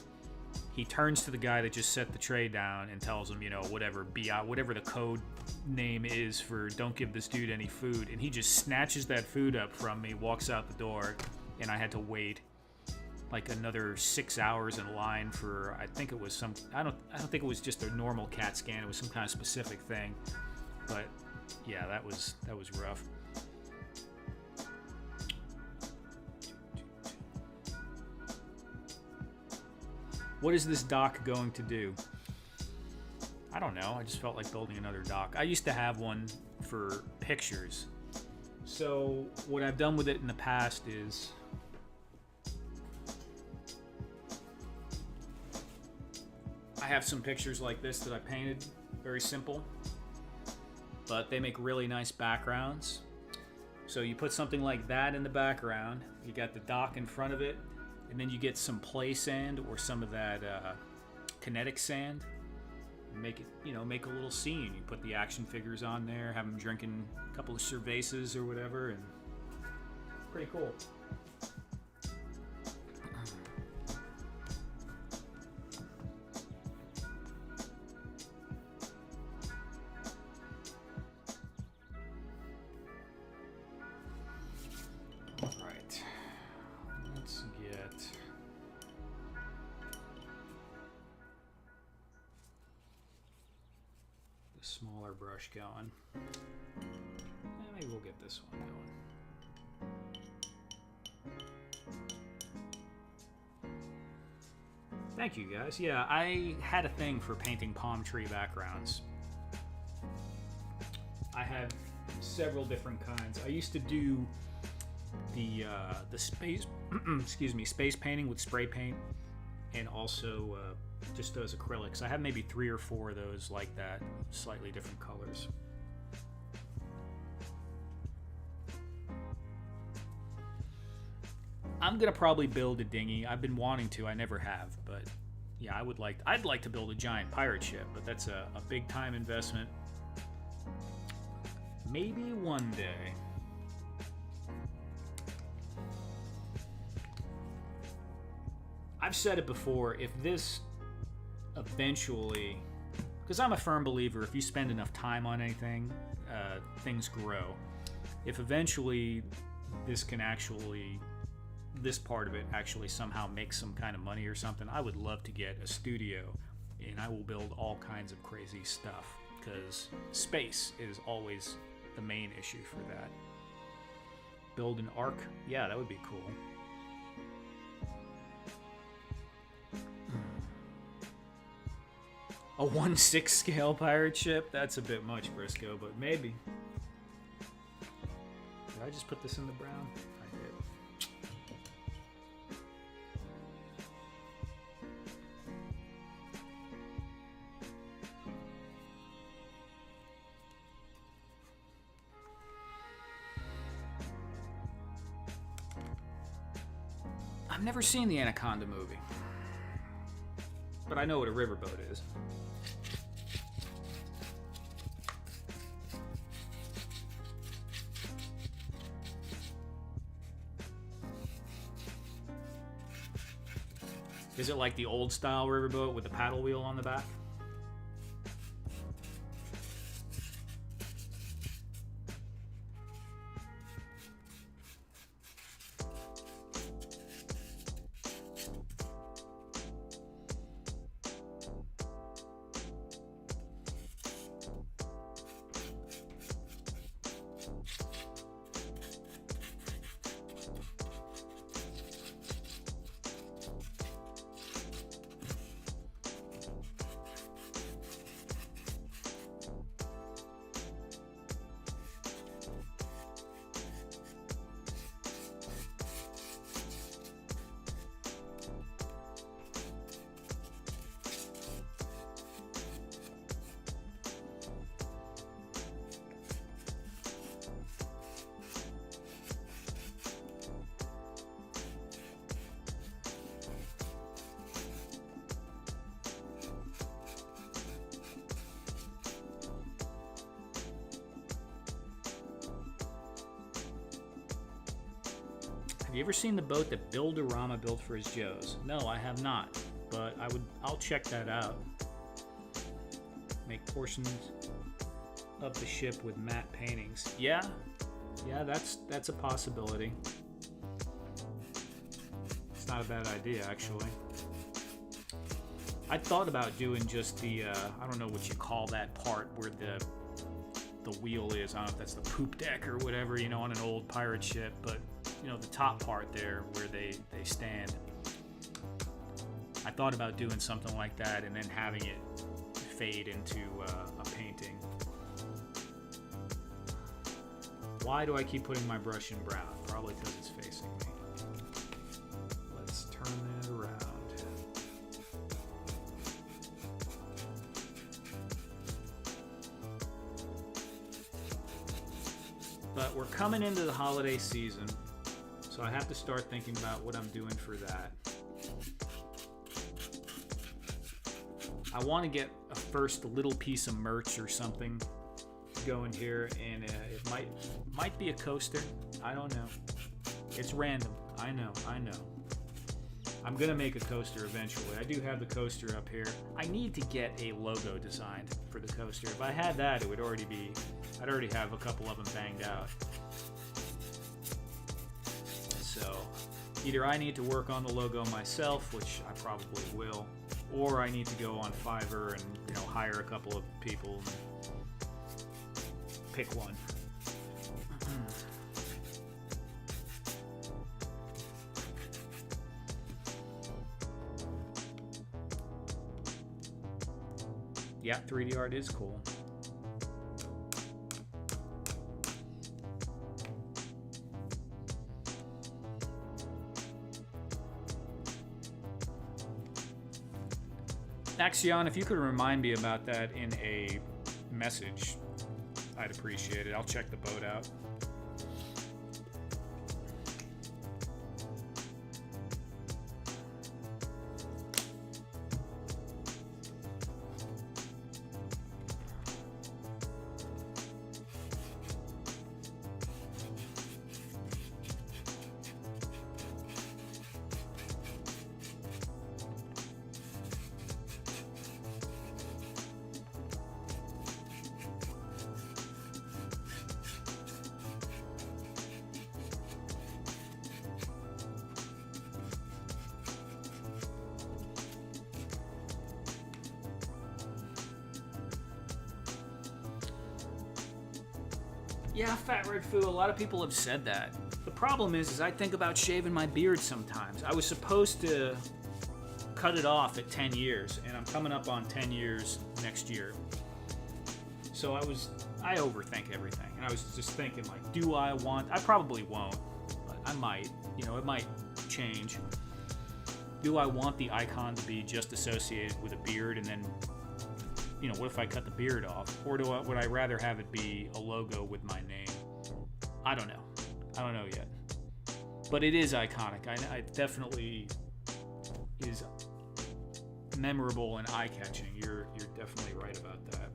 he turns to the guy that just set the tray down and tells him, whatever the code name is for don't give this dude any food. And he just snatches that food up from me, walks out the door, and I had to wait like another 6 hours in line for, I think it was I don't think it was just a normal CAT scan. It was some kind of specific thing. But yeah, that was rough. What is this dock going to do? I don't know. I just felt like building another dock. I used to have one for pictures. So what I've done with it in the past is I have some pictures like this that I painted. Very simple. But they make really nice backgrounds. So you put something like that in the background, you got the dock in front of it, and then you get some play sand or some of that kinetic sand. Make it, make a little scene. You put the action figures on there, have them drinking a couple of cervezas or whatever, and pretty cool. Smaller brush going. Maybe we'll get this one going. Thank you guys. Yeah, I had a thing for painting palm tree backgrounds. I have several different kinds. I used to do the space space painting with spray paint, and also just those acrylics. I have maybe 3 or 4 of those like that, slightly different colors. I'm gonna probably build a dinghy. I've been wanting to. I never have, but yeah, I'd like to build a giant pirate ship, but that's a big time investment. Maybe one day. I've said it before, if this eventually, because I'm a firm believer, if you spend enough time on anything, things grow. If eventually this can actually this part of it actually somehow makes some kind of money or something, I would love to get a studio, and I will build all kinds of crazy stuff, because space is always the main issue for that. Build an ark? Yeah, that would be cool. A 1/6 scale pirate ship? That's a bit much, Briscoe, but maybe. Did I just put this in the brown? I did. I've never seen the Anaconda movie, but I know what a riverboat is. Is it like the old style riverboat with the paddle wheel on the back? Have you ever seen the boat that Builderama built for his Joes? No, I have not, but I'll check that out. Make portions of the ship with matte paintings. Yeah, that's a possibility. It's not a bad idea, actually. I thought about doing just the I don't know what you call that part where the wheel is. I don't know if that's the poop deck or whatever, you know, on an old pirate ship, but you know, the top part there where they stand. I thought about doing something like that and then having it fade into a painting. Why do I keep putting my brush in brown? Probably because it's facing me. Let's turn that around. But we're coming into the holiday season, so I have to start thinking about what I'm doing for that. I want to get a first little piece of merch or something going here, and it might be a coaster. I don't know. It's random. I know. I'm gonna make a coaster eventually. I do have the coaster up here. I need to get a logo designed for the coaster. If I had that, it would already be. I'd already have a couple of them banged out. So either I need to work on the logo myself, which I probably will, or I need to go on Fiverr and, you know, hire a couple of people and pick one. Yeah, 3D art is cool. Axion, if you could remind me about that in a message, I'd appreciate it. I'll check the boat out. Yeah, Fat Red Foo, a lot of people have said that. The problem is I think about shaving my beard sometimes. I was supposed to cut it off at 10 years, and I'm coming up on 10 years next year. So I overthink everything, and I was just thinking, like, do I want, I probably won't, but I might, you know, it might change. Do I want the icon to be just associated with a beard, and then, you know, what if I cut the beard off? Or would I rather have it be a logo with my name? I don't know. I don't know yet. But it is iconic. I definitely is memorable and eye-catching. You're definitely right about that.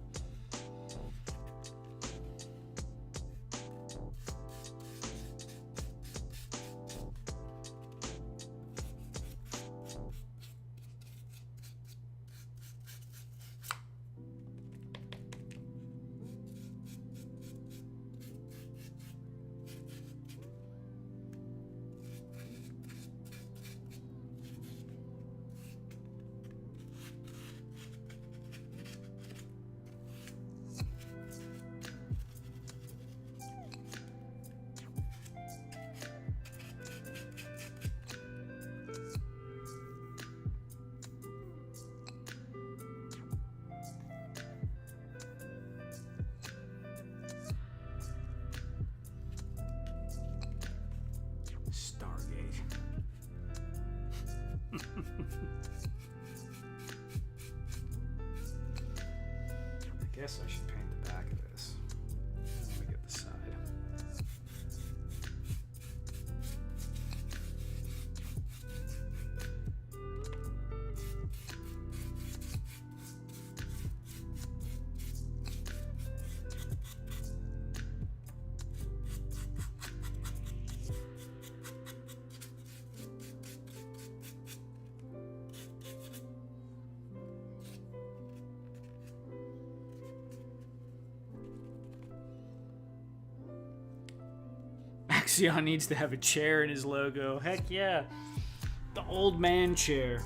Stargate. I guess I should paint the back of this. Let me get the side. Axion needs to have a chair in his logo. Heck yeah. The old man chair.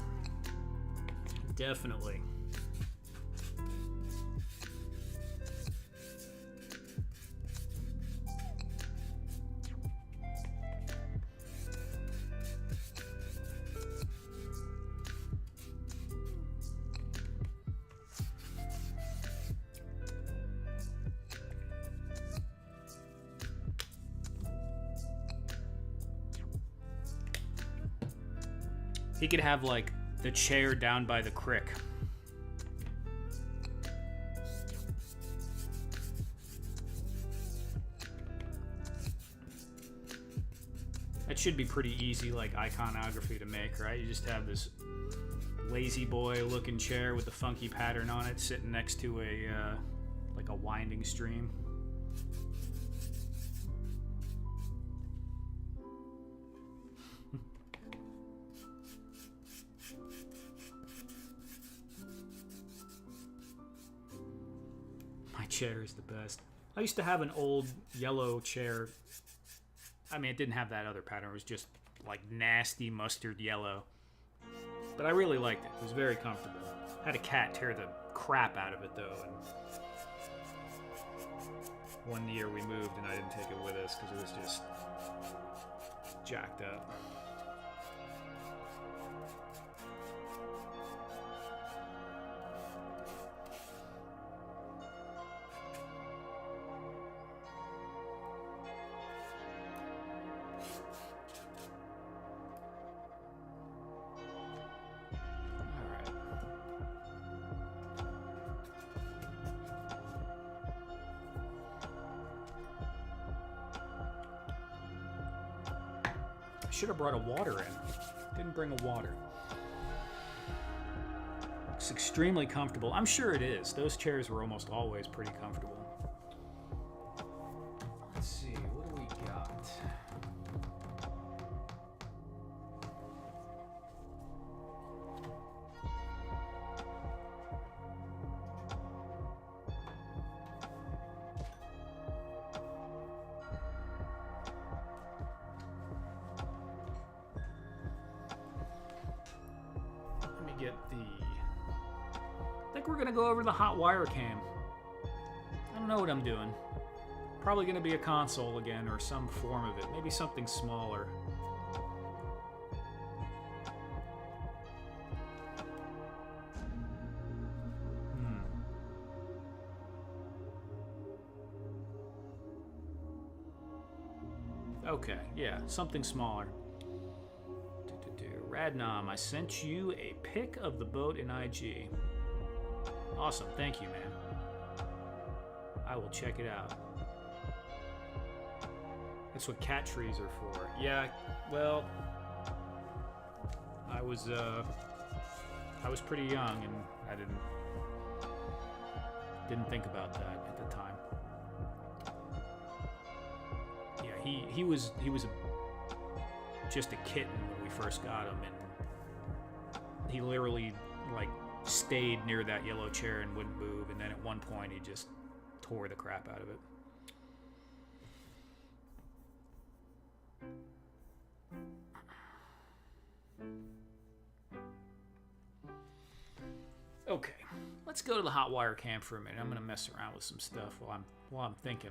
Definitely. He could have, like, the chair down by the crick. That should be pretty easy, like, iconography to make, right? You just have this lazy boy looking chair with a funky pattern on it sitting next to a, like a winding stream. Chair is the best. I used to have an old yellow chair. I mean, it didn't have that other pattern. It was just like nasty mustard yellow. But I really liked it. It was very comfortable. I had a cat tear the crap out of it though. And one year we moved and I didn't take it with us because it was just jacked up. Should have brought a water in. Didn't bring a water. It's extremely comfortable. I'm sure it is. Those chairs were almost always pretty comfortable. Let's see, what do we got? Get the... I think we're gonna go over the hot wire cam. I don't know what I'm doing. Probably going to be a console again, or some form of it. Maybe something smaller. Okay, yeah, something smaller. Radnom, I sent you a pic of the boat in IG. Awesome, thank you, man. I will check it out. That's what cat trees are for. Yeah, well, I was pretty young and I didn't think about that at the time. Yeah, he was just a kitten when we first got him, and he literally like stayed near that yellow chair and wouldn't move, and then at one point he just tore the crap out of it. Okay, let's go to the hot wire cam for a minute. I'm gonna mess around with some stuff while I'm thinking.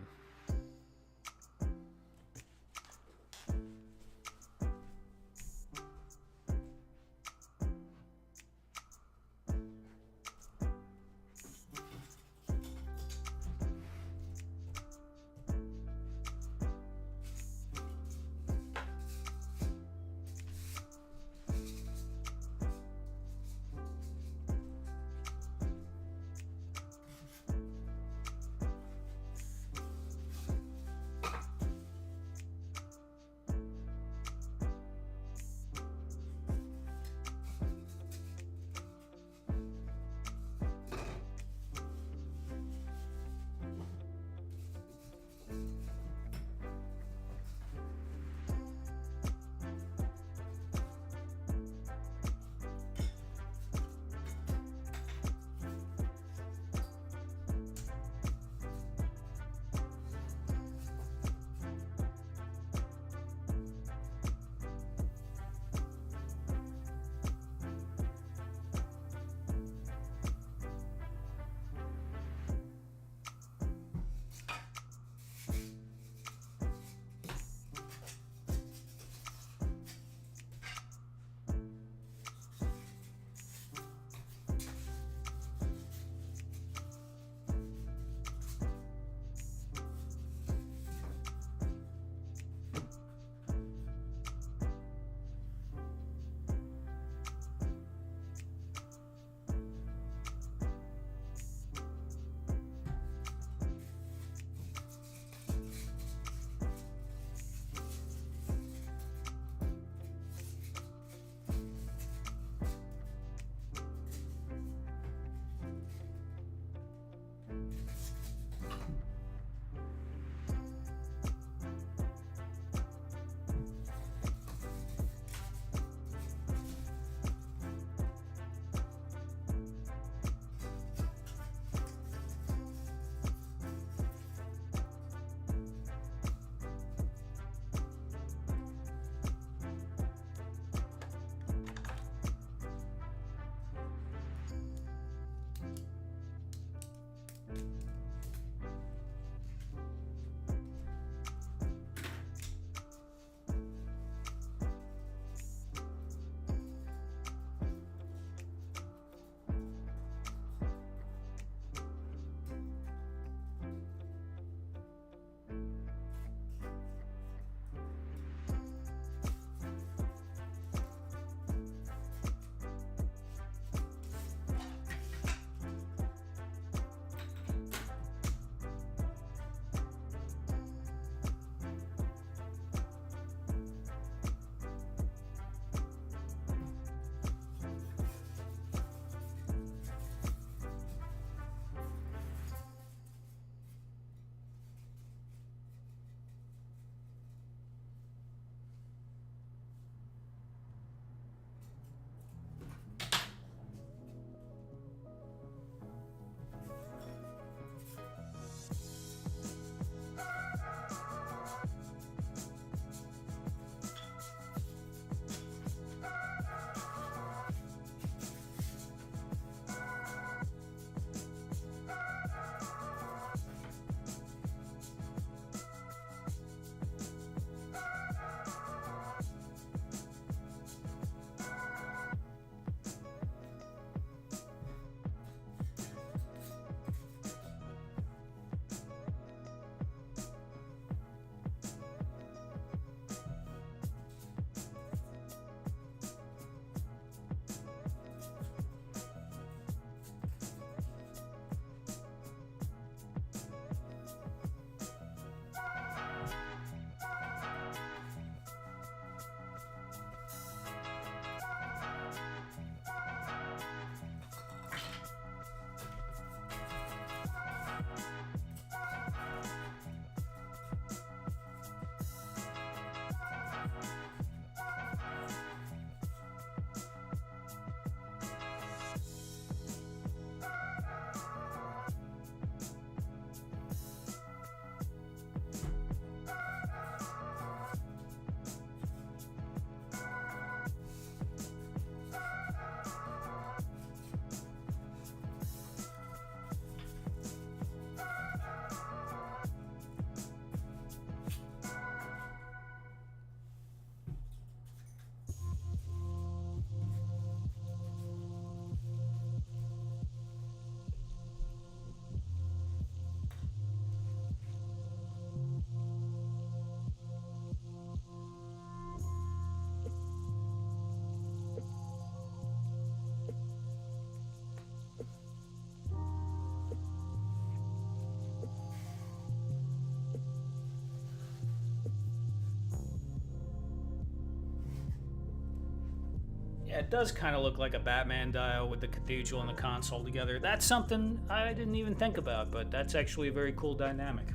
it does kind of look like a Batman dial with the cathedral and the console together. That's something I didn't even think about, but that's actually a very cool dynamic.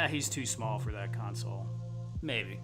He's too small for that console. Maybe.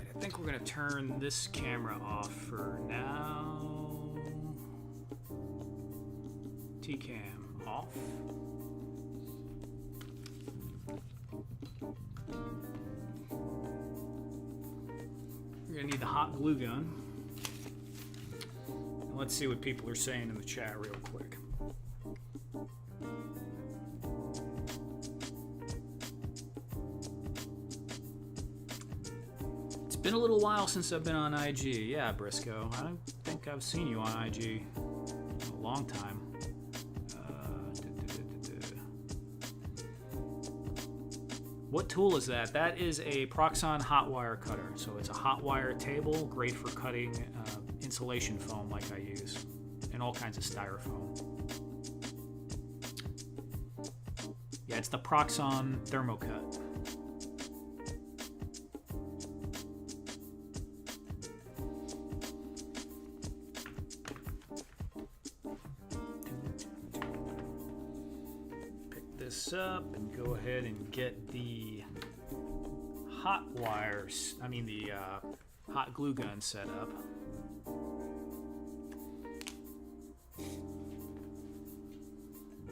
I think we're going to turn this camera off for now. T-cam off. We're going to need the hot glue gun. And let's see what people are saying in the chat real quick. Been a little while since I've been on IG. Yeah, Briscoe. I don't think I've seen you on IG in a long time. What tool is that? That is a Proxxon hot wire cutter. So it's a hot wire table, great for cutting insulation foam like I use, and all kinds of styrofoam. Yeah, it's the Proxxon Thermocut. Up and go ahead and get the hot wires, the hot glue gun set up.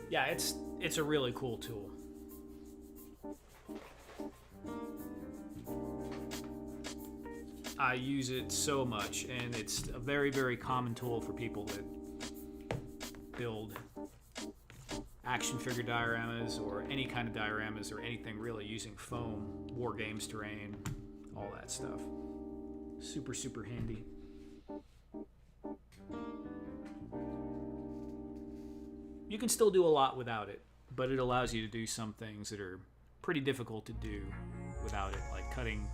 Yeah, it's a really cool tool. I use it so much, and it's a very, very common tool for people that build action figure dioramas or any kind of dioramas or anything really using foam, war games terrain, all that stuff. Super, super handy. You can still do a lot without it, but it allows you to do some things that are pretty difficult to do without it, like cutting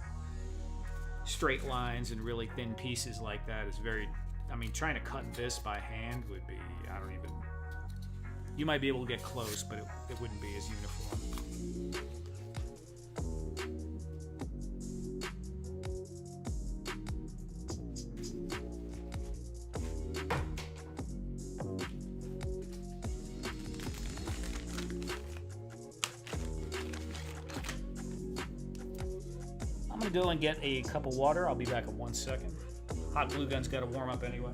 straight lines and really thin pieces like that is very, I mean, trying to cut this by hand would be, I don't even, you might be able to get close, but it wouldn't be as uniform. I'm gonna go and get a cup of water. I'll be back in 1 second. Hot glue gun's gotta warm up anyway.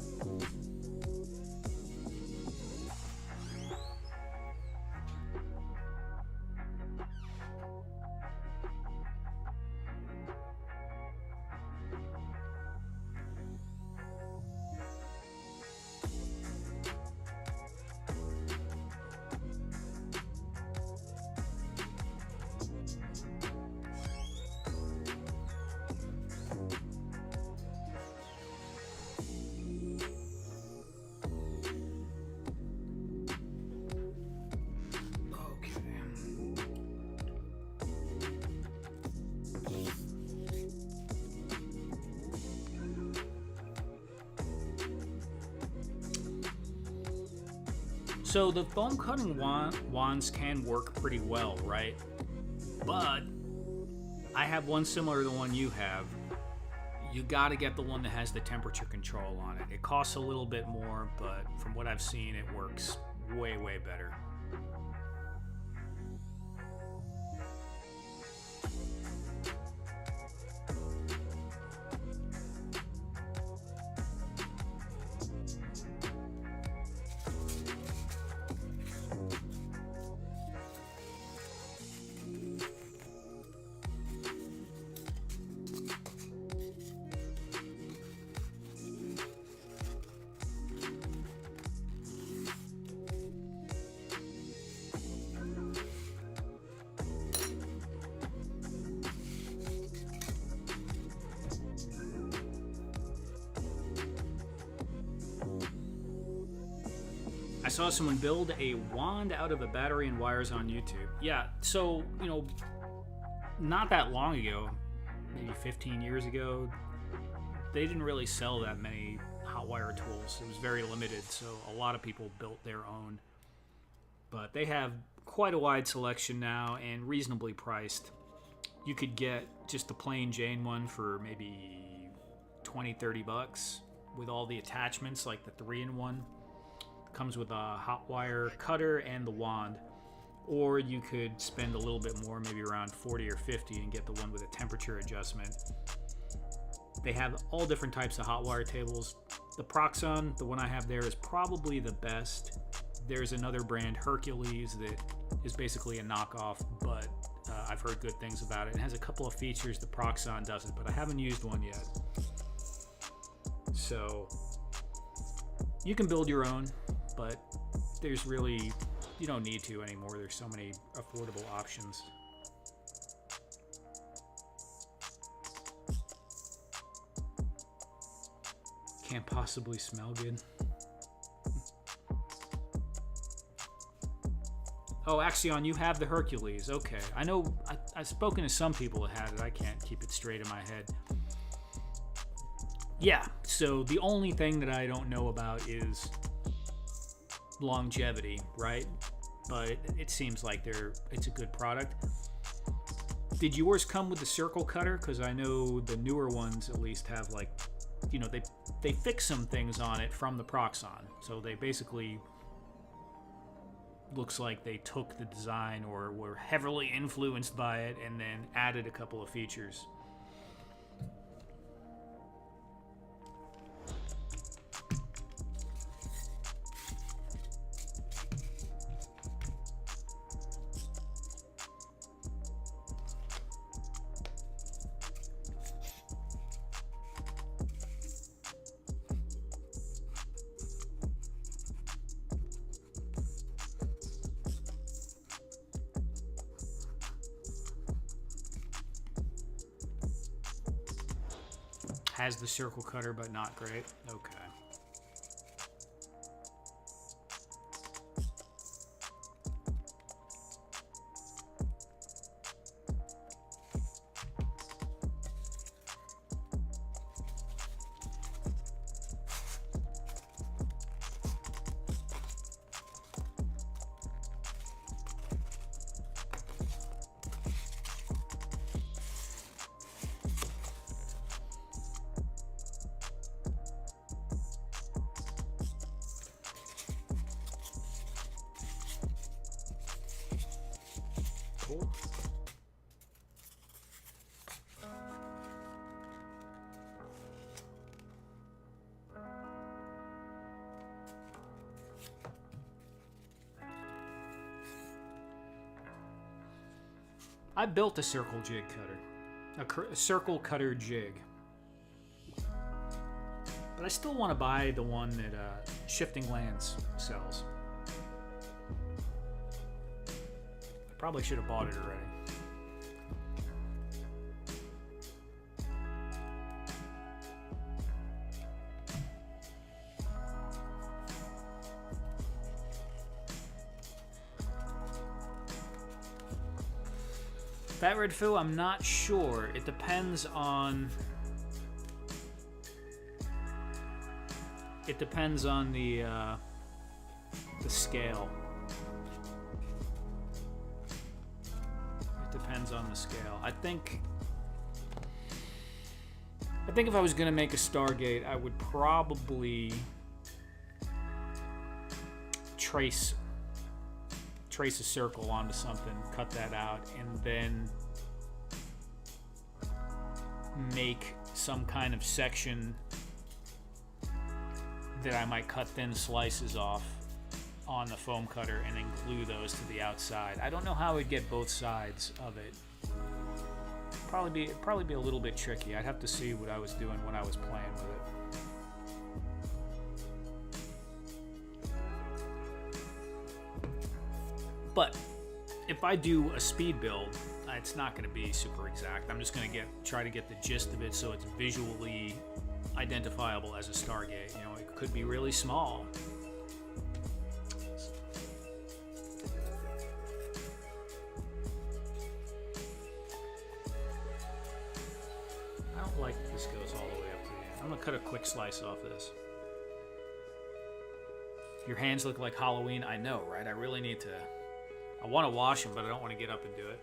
So the foam cutting wands can work pretty well, right? But I have one similar to the one you have. You gotta get the one that has the temperature control on it. It costs a little bit more, but from what I've seen, it works way, way better. I saw someone build a wand out of a battery and wires on YouTube. Yeah, so, you know, not that long ago, maybe 15 years ago, they didn't really sell that many hot wire tools. It was very limited, so a lot of people built their own. But they have quite a wide selection now and reasonably priced. You could get just the plain Jane one for maybe 20, 30 bucks with all the attachments, like the 3-in-1. Comes with a hot wire cutter and the wand. Or you could spend a little bit more, maybe around 40 or 50, and get the one with a temperature adjustment. They have all different types of hot wire tables. The Proxon, the one I have there, is probably the best. There's another brand, Hercules, that is basically a knockoff, but I've heard good things about it. It has a couple of features the Proxon doesn't, but I haven't used one yet. So you can build your own, but there's really, you don't need to anymore. There's so many affordable options. Can't possibly smell good. Oh, Axion, you have the Hercules. Okay. I know I've spoken to some people that had it. I can't keep it straight in my head. Yeah, so the only thing that I don't know about is longevity, right? But it seems like it's a good product. Did yours come with the circle cutter? Because I know the newer ones at least have, like, you know, they fix some things on it from the Proxon. So they basically, looks like they took the design or were heavily influenced by it and then added a couple of features. Has the circle cutter, but not great. Okay. Cool. I built a circle jig cutter, a circle cutter jig, but I still want to buy the one that Shifting Lands sells. Probably should have bought it already. Fat Red Foo, I'm not sure. It depends on... It depends on the scale. It depends on the scale. I think if I was gonna make a Stargate, I would probably trace a circle onto something, cut that out, and then make some kind of section that I might cut thin slices off on the foam cutter and then glue those to the outside. I don't know how I'd get both sides of it. Probably be a little bit tricky. I'd have to see what I was doing when I was playing with it. But if I do a speed build, it's not going to be super exact. I'm just going to try to get the gist of it so it's visually identifiable as a Stargate. You know, it could be really small. I don't like that this goes all the way up to the end. I'm going to cut a quick slice off this. Your hands look like Halloween. I know, right? I really need to... I want to wash them, but I don't want to get up and do it.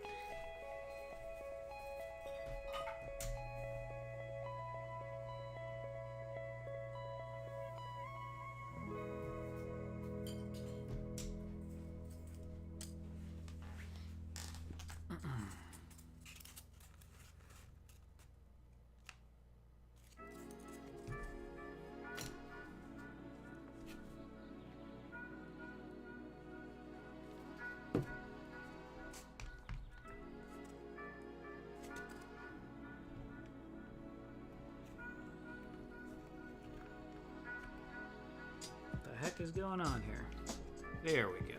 What the heck is going on here? There we go.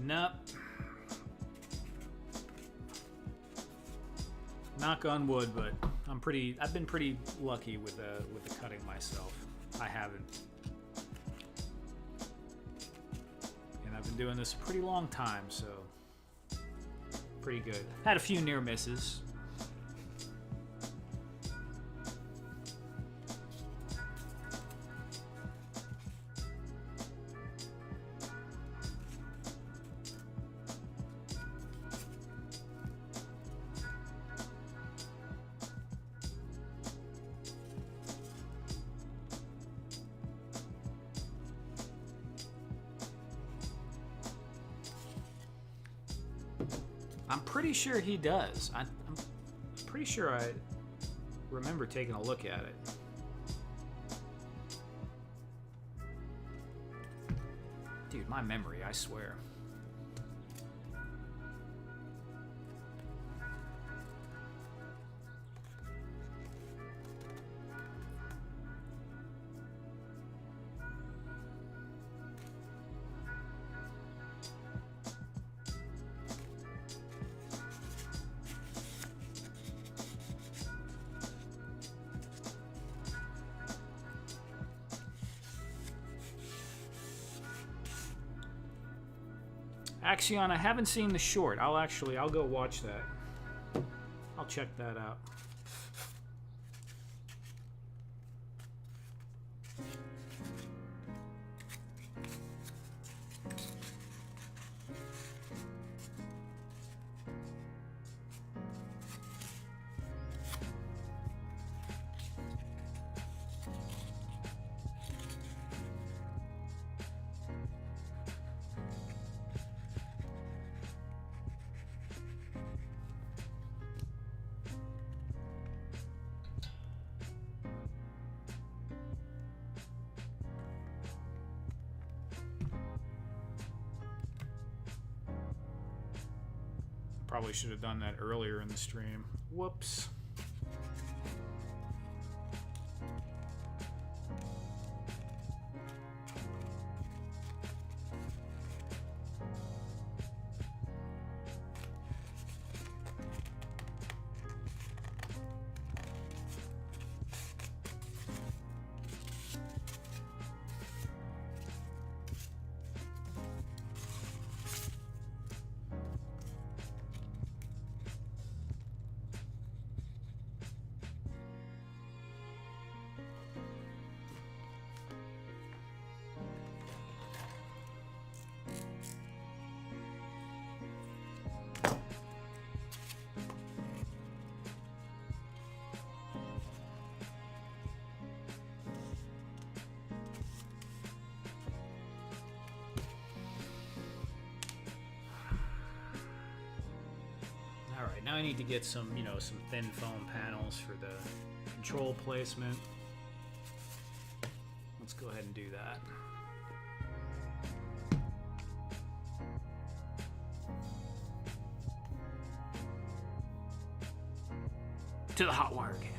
Nope. Knock on wood, but I've been pretty lucky with the cutting myself. I haven't. And I've been doing this a pretty long time, so pretty good. Had a few near misses. I'm pretty sure he does. I'm pretty sure I remember taking a look at it. Dude, my memory, I swear. Axion, I haven't seen the short. I'll go watch that. I'll check that out. Probably should have done that earlier in the stream. Whoops. Alright, now I need to get some, some thin foam panels for the control placement. Let's go ahead and do that. To the hot wire cam.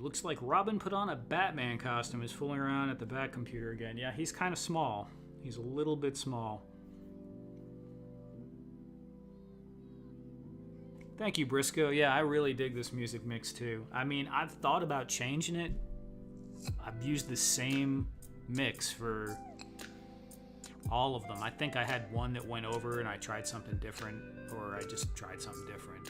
Looks like Robin put on a Batman costume, is fooling around at the Bat computer again. Yeah, he's kind of small. He's a little bit small. Thank you, Briscoe. Yeah, I really dig this music mix too. I mean, I've thought about changing it. I've used the same mix for all of them. I think I had one that went over and I tried something different, or I just tried something different.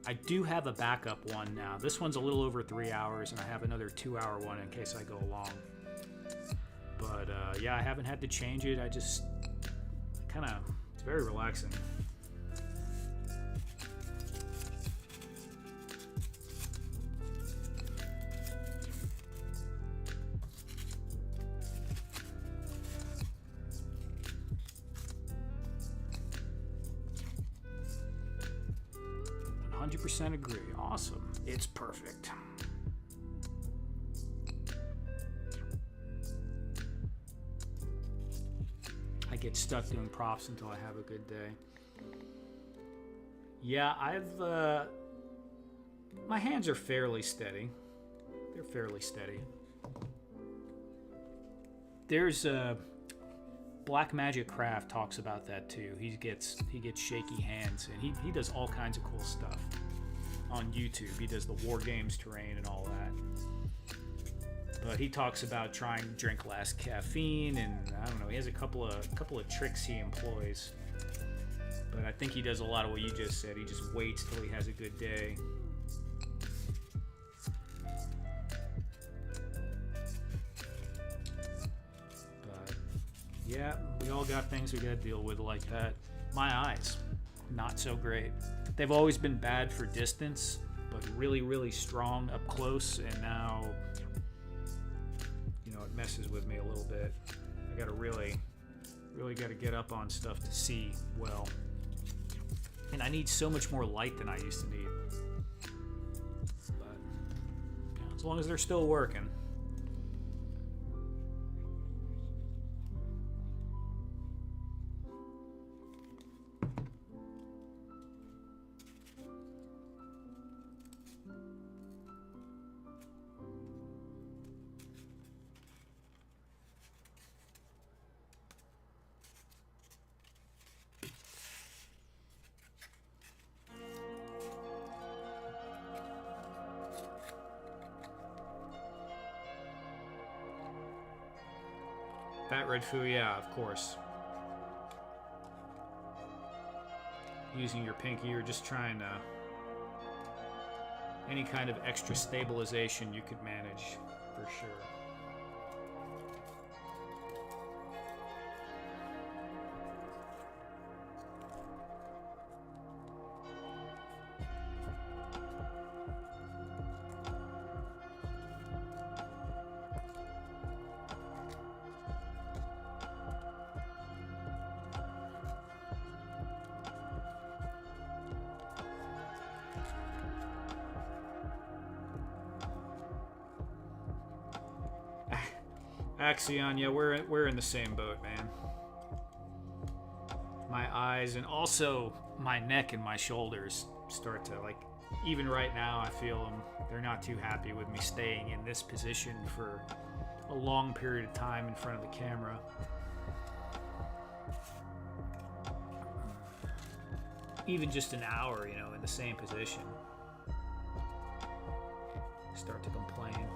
I do have a backup one now. This one's a little over 3 hours, and I have another 2-hour one in case I go long. But yeah, I haven't had to change it. I just it's very relaxing. Agree. Awesome. It's perfect. I get stuck doing props until I have a good day. Yeah, my hands are fairly steady. They're fairly steady. There's Black Magic Craft talks about that too. He gets shaky hands, and he does all kinds of cool stuff on YouTube. He does the War Games terrain and all that. But he talks about trying to drink less caffeine, and I don't know. He has a couple of tricks he employs. But I think he does a lot of what you just said. He just waits till he has a good day. But yeah, we all got things we gotta deal with like that. My eyes, not so great. They've always been bad for distance, but really, really strong up close, and now, you know, it messes with me a little bit. I gotta really gotta get up on stuff to see well. And I need so much more light than I used to need. But yeah, as long as they're still working. Fat Red Foo, yeah, of course. Using your pinky, or just trying to... any kind of extra stabilization you could manage, for sure. Axion, yeah, we're in the same boat, man. My eyes and also my neck and my shoulders start to, like, even right now I feel them. They're not too happy with me staying in this position for a long period of time in front of the camera. Even just an hour, you know, in the same position. Start to complain.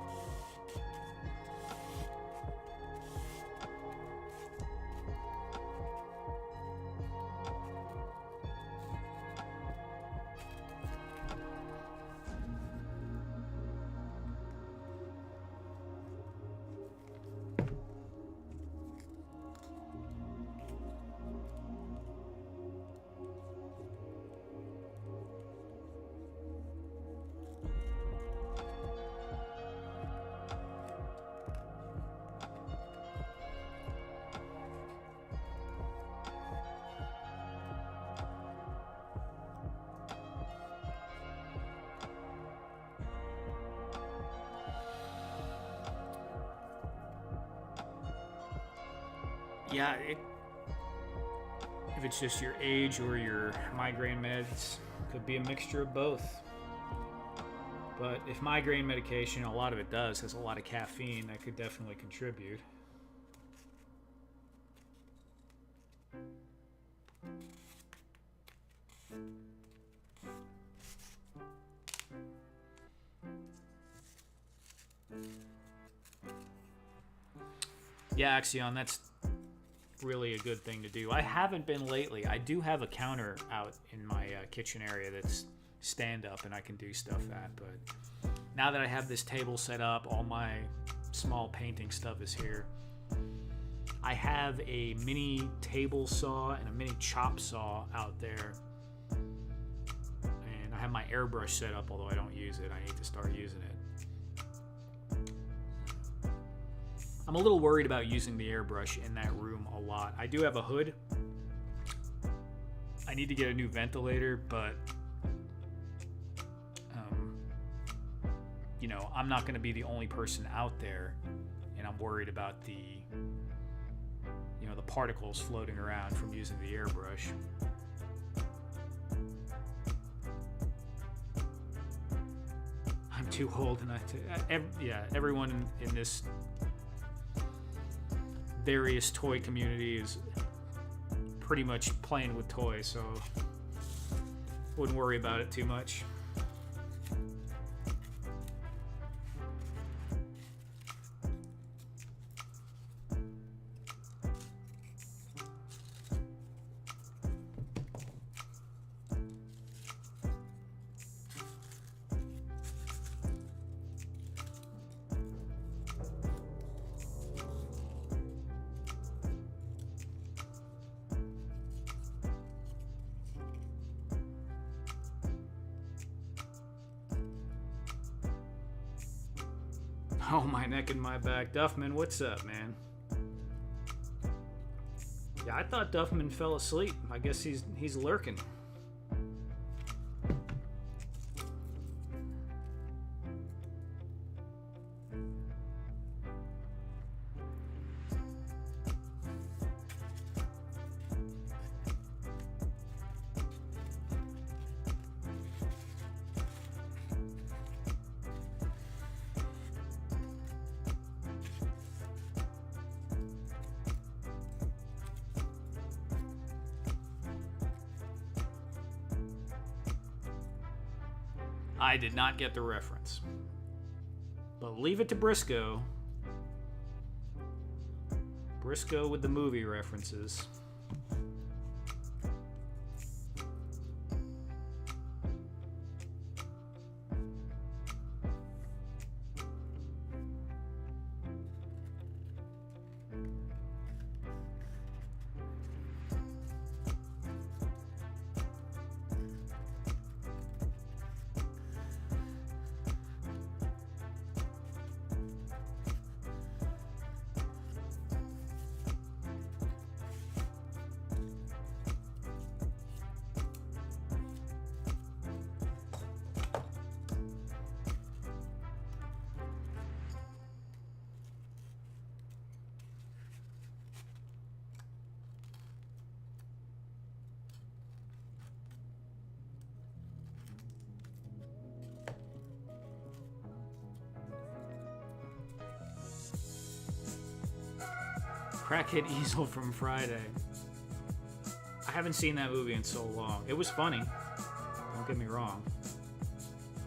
Yeah, if it's just your age or your migraine meds, could be a mixture of both. But if migraine medication, a lot of it does, has a lot of caffeine, that could definitely contribute. Yeah, Axion, that's really a good thing to do. I haven't been lately. I do have a counter out in my kitchen area that's stand up and I can do stuff at, but now that I have this table set up, all my small painting stuff is here. I have a mini table saw and a mini chop saw out there, and I have my airbrush set up, although I don't use it. I need to start using it. I'm a little worried about using the airbrush in that room a lot. I do have a hood. I need to get a new ventilator, but you know, I'm not going to be the only person out there, and I'm worried about the, you know, the particles floating around from using the airbrush. I'm too old, and everyone in this various toy community is pretty much playing with toys, so wouldn't worry about it too much. Oh, my neck and my back. Duffman, what's up, man? Yeah, I thought Duffman fell asleep. I guess he's lurking. I did not get the reference. But leave it to Briscoe. Briscoe with the movie references. Crackhead Easel from Friday. I haven't seen that movie in so long. It was funny. Don't get me wrong.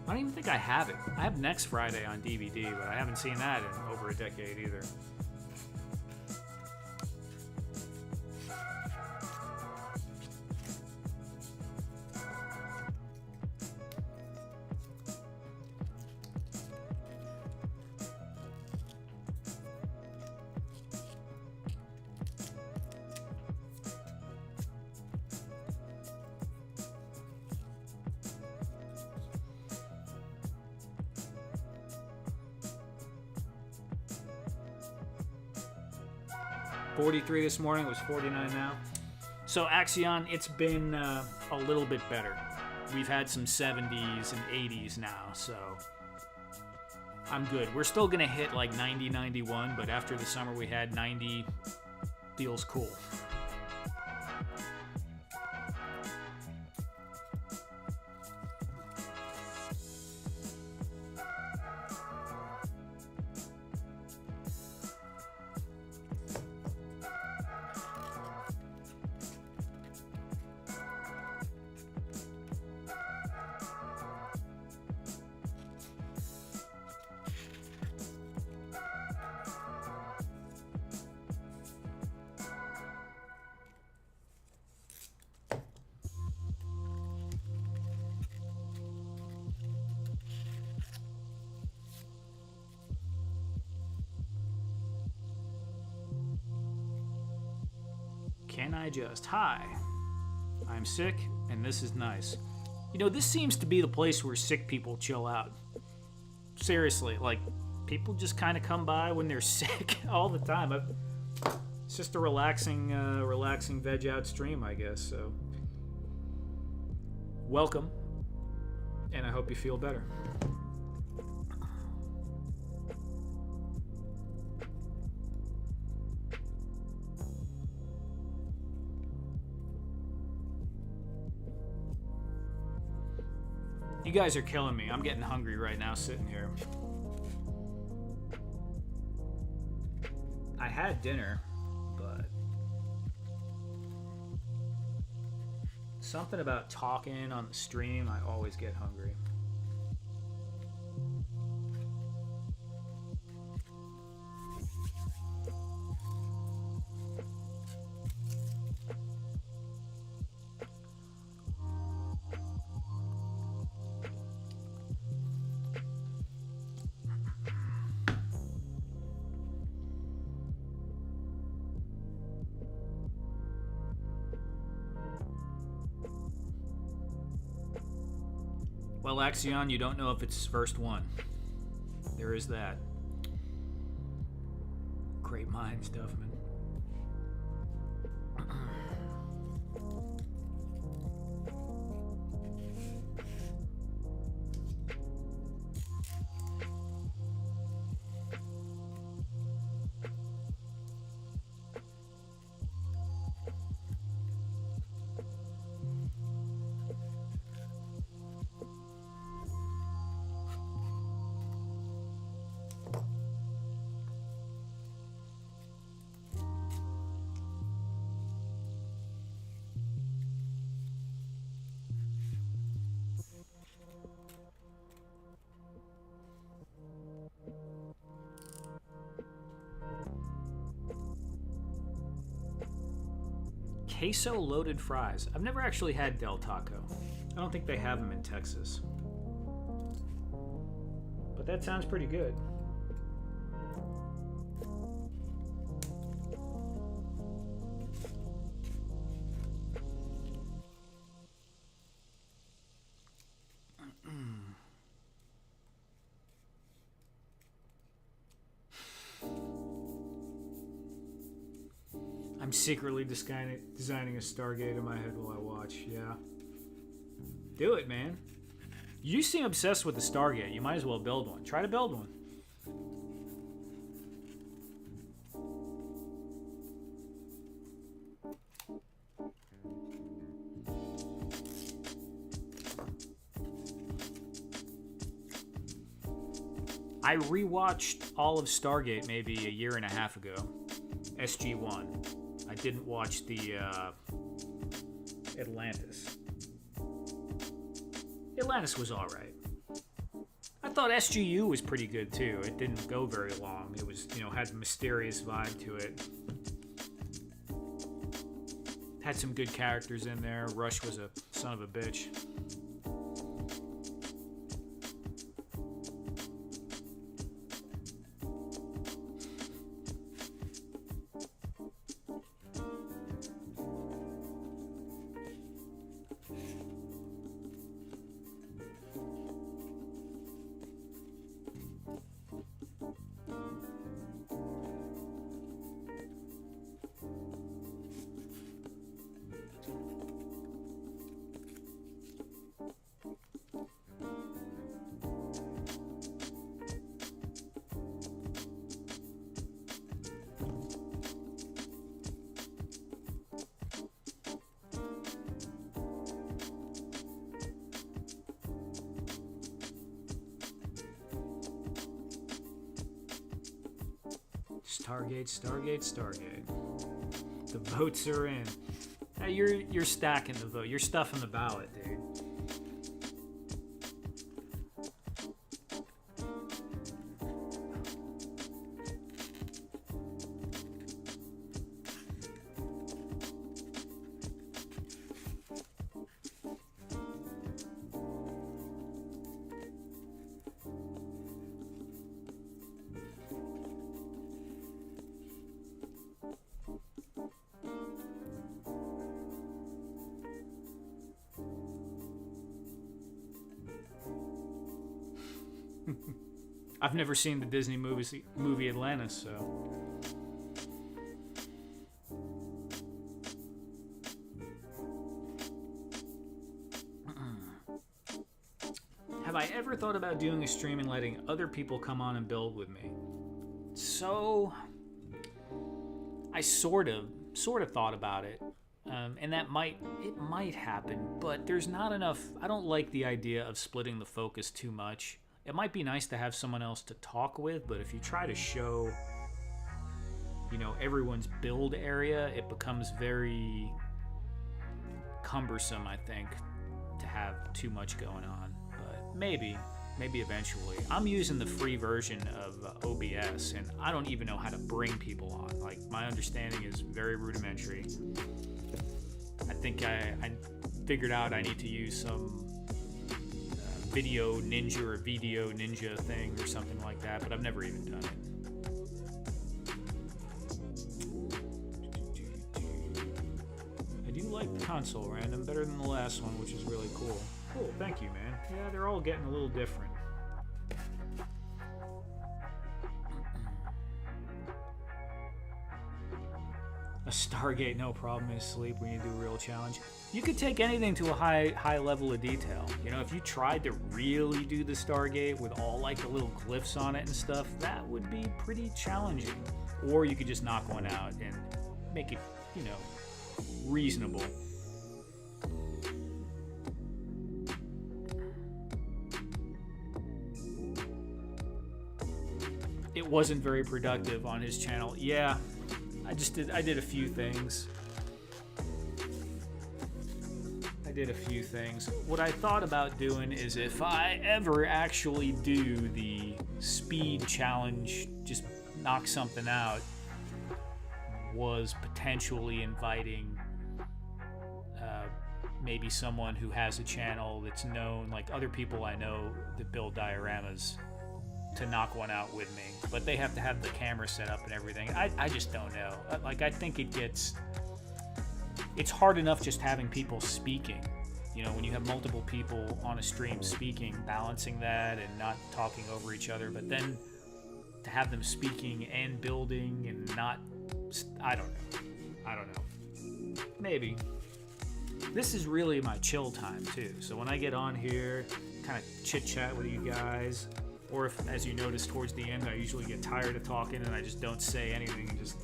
I don't even think I have it. I have Next Friday on DVD, but I haven't seen that in over a decade either. $43 this morning. It was $49 now. So Axion, it's been a little bit better. We've had some 70s and 80s now, so I'm good. We're still going to hit like 90, 91, but after the summer we had, 90 feels cool. Can I just? Hi. I'm sick, and this is nice. You know, this seems to be the place where sick people chill out. Seriously, like, people just kind of come by when they're sick all the time. It's just a relaxing veg out stream, I guess. So, welcome, and I hope you feel better. You guys are killing me. I'm getting hungry right now sitting here. I had dinner, but something about talking on the stream, I always get hungry. Well, Axion, you don't know if it's his first one. There is that. Great minds, Duffman. Queso loaded fries. I've never actually had Del Taco. I don't think they have them in Texas. But that sounds pretty good. I'm secretly designing a Stargate in my head while I watch. Yeah. Do it, man. You seem obsessed with the Stargate. You might as well build one. Try to build one. I rewatched all of Stargate maybe a year and a half ago. SG-1. I didn't watch the Atlantis. Atlantis was alright. I thought SGU was pretty good too. It didn't go very long. It was, had a mysterious vibe to it. Had some good characters in there. Rush was a son of a bitch. Stargate. The votes are in. Now you're stacking the vote. You're stuffing the ballot, dude. I've never seen the Disney movie Atlantis, so. Have I ever thought about doing a stream and letting other people come on and build with me? So, I sort of thought about it, and it might happen, but there's not enough. I don't like the idea of splitting the focus too much. It might be nice to have someone else to talk with, but if you try to show, everyone's build area, it becomes very cumbersome, I think, to have too much going on. But maybe eventually. I'm using the free version of OBS, and I don't even know how to bring people on. Like, my understanding is very rudimentary. I think I figured out I need to use some Video Ninja or Video Ninja thing or something like that, but I've never even done it. I do like the console random better than the last one, which is really cool. Cool, thank you, man. Yeah, they're all getting a little different. A Stargate, no problem, is sleep when you do a real challenge. You could take anything to a high level of detail. If you tried to really do the Stargate with all like the little glyphs on it and stuff, that would be pretty challenging. Or you could just knock one out and make it, reasonable. It wasn't very productive on his channel. Yeah, I did a few things. What I thought about doing is if I ever actually do the speed challenge, just knock something out, was potentially inviting maybe someone who has a channel that's known, like other people I know that build dioramas, to knock one out with me. But they have to have the camera set up and everything. I just don't know. I think it's hard enough just having people speaking. When you have multiple people on a stream speaking, balancing that and not talking over each other, but then to have them speaking and building and not, I don't know. Maybe. This is really my chill time too. So when I get on here, kind of chit chat with you guys, or if, as you notice towards the end, I usually get tired of talking and I just don't say anything and just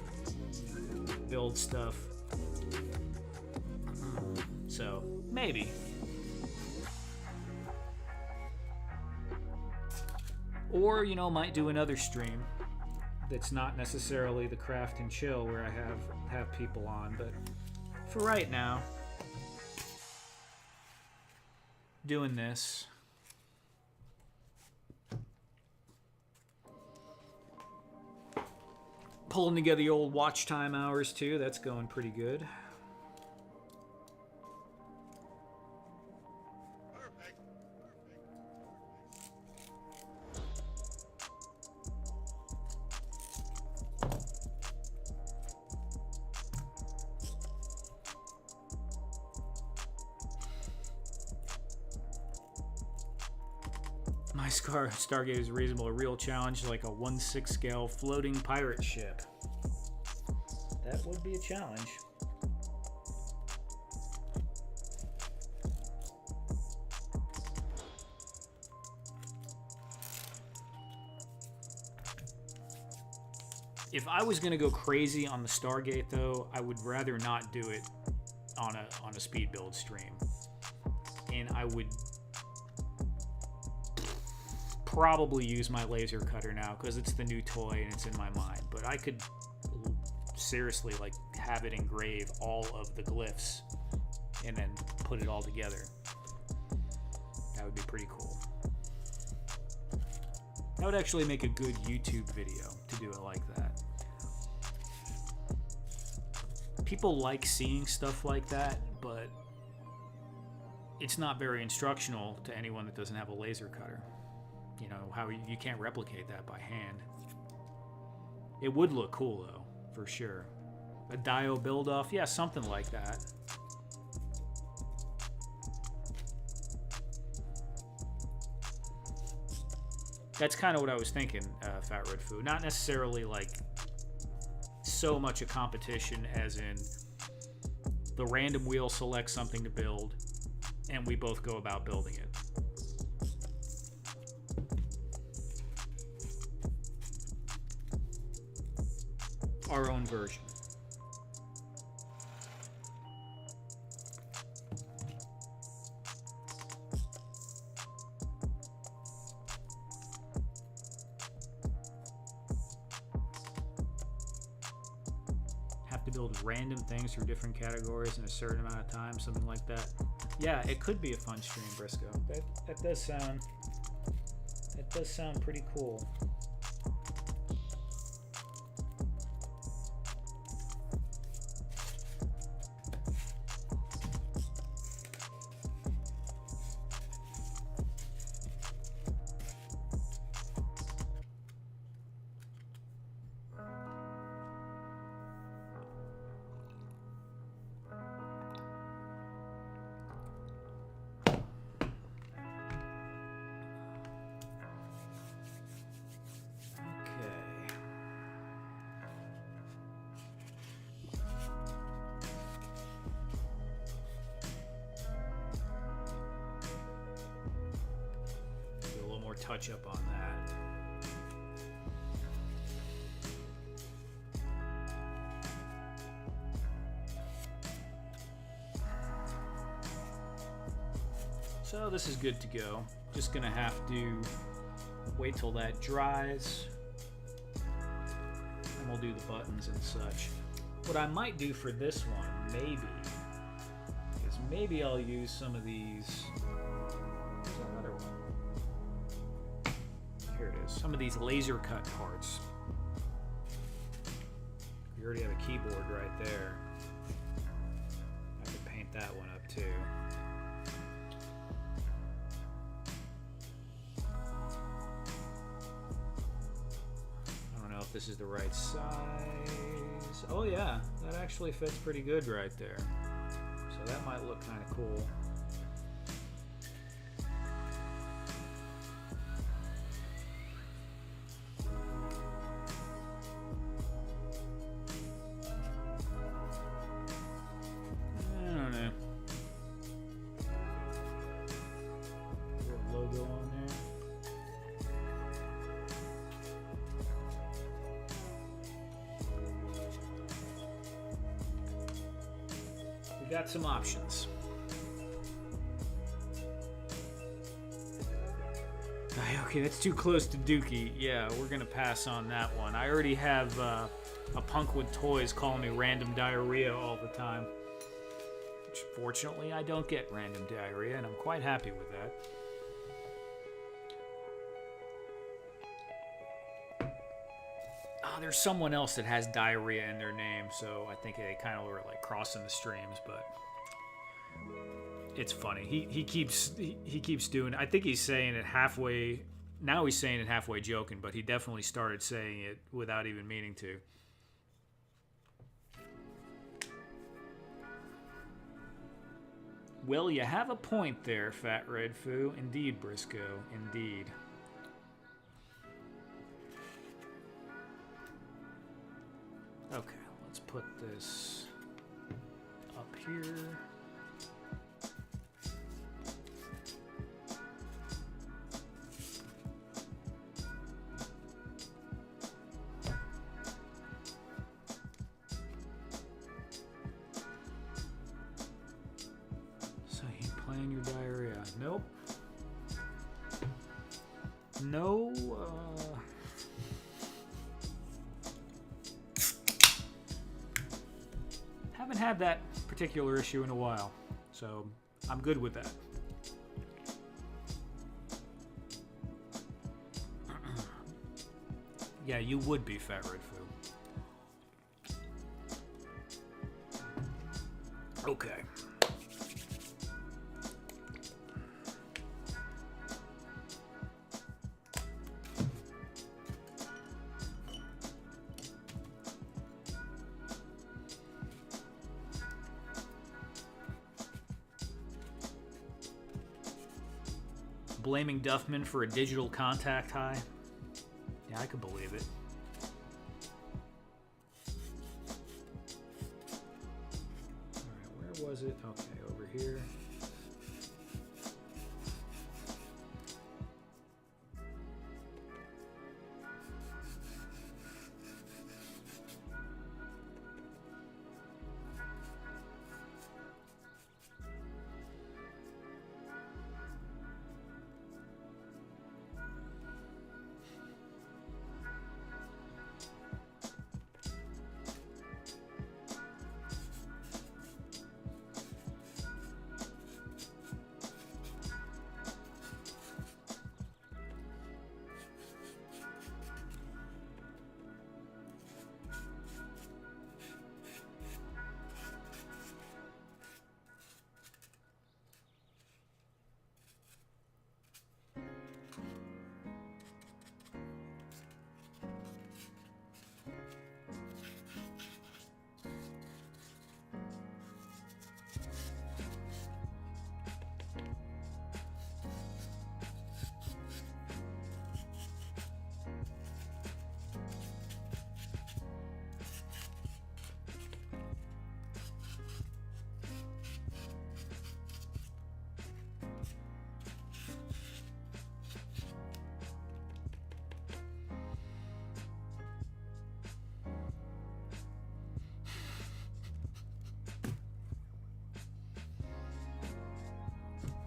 build stuff. So, maybe. Or, might do another stream that's not necessarily the craft and chill where I have people on, but for right now, doing this. Pulling together the old watch time hours too, that's going pretty good. My Stargate is reasonable. A real challenge like a 1/6 scale floating pirate ship. That would be a challenge. If I was going to go crazy on the Stargate, though, I would rather not do it on a speed build stream. And I would probably use my laser cutter now because it's the new toy and it's in my mind. But I could seriously have it engrave all of the glyphs and then put it all together. That would be pretty cool. That would actually make a good YouTube video to do it like that. People like seeing stuff like that, but it's not very instructional to anyone that doesn't have a laser cutter. How you can't replicate that by hand. It would look cool though, for sure. A dio build-off, yeah, something like that. That's kind of what I was thinking, Fat Red Foo. Not necessarily like so much a competition as in the random wheel selects something to build and we both go about building it. Our own version. Have to build random things through different categories in a certain amount of time, something like that. Yeah, it could be a fun stream, Briscoe. That does sound pretty cool. Touch up on that. So this is good to go. Just gonna have to wait till that dries and we'll do the buttons and such. What I might do for this one is maybe I'll use some of these. There's another one. Here it is. Some of these laser cut parts. We already have a keyboard right there. I could paint that one up too. I don't know if this is the right size. Oh yeah, that actually fits pretty good right there. So that might look kind of cool. Got some options. Okay, that's too close to Dookie. Yeah, we're gonna pass on that one. I already have a punk with toys calling me random diarrhea all the time. Which, fortunately, I don't get random diarrhea, and I'm quite happy with that. There's someone else that has diarrhea in their name, so I think they kind of were like crossing the streams, but it's funny. He keeps doing. I think he's saying it halfway. Now he's saying it halfway joking, but he definitely started saying it without even meaning to. Well, you have a point there, Fat Red Foo. Indeed, Briscoe. Indeed. Okay, let's put this up here. So you playing your diarrhea? Nope. No, haven't had that particular issue in a while, so I'm good with that. Yeah, you would be, Fat Red Foo. Okay. Blaming Duffman for a digital contact high. Yeah, I could believe it. Alright, where was it? Okay, over here.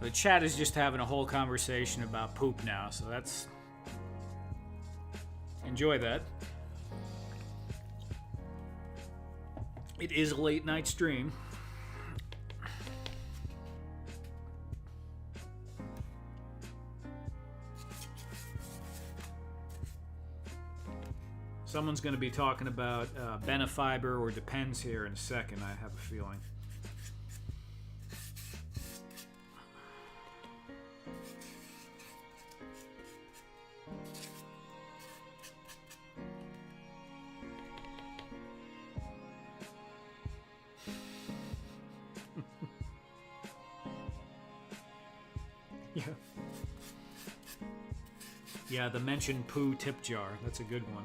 The chat is just having a whole conversation about poop now, so that's... Enjoy that. It is a late night stream. Someone's going to be talking about Benefiber or Depends here in a second, I have a feeling. Yeah, the mentioned poo tip jar. That's a good one.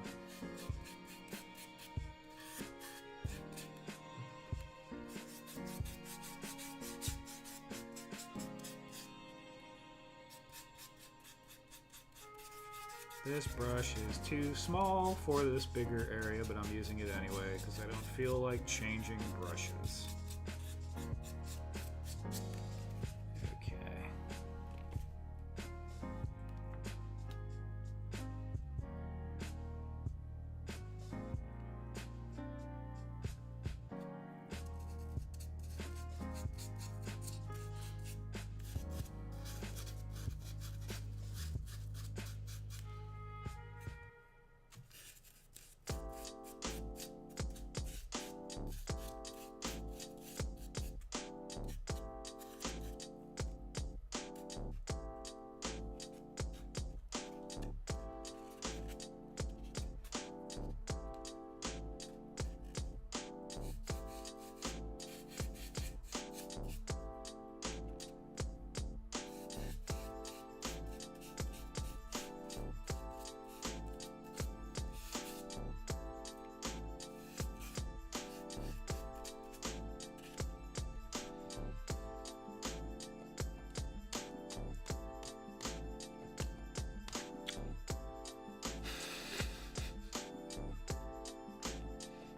This brush is too small for this bigger area, but I'm using it anyway because I don't feel like changing brushes.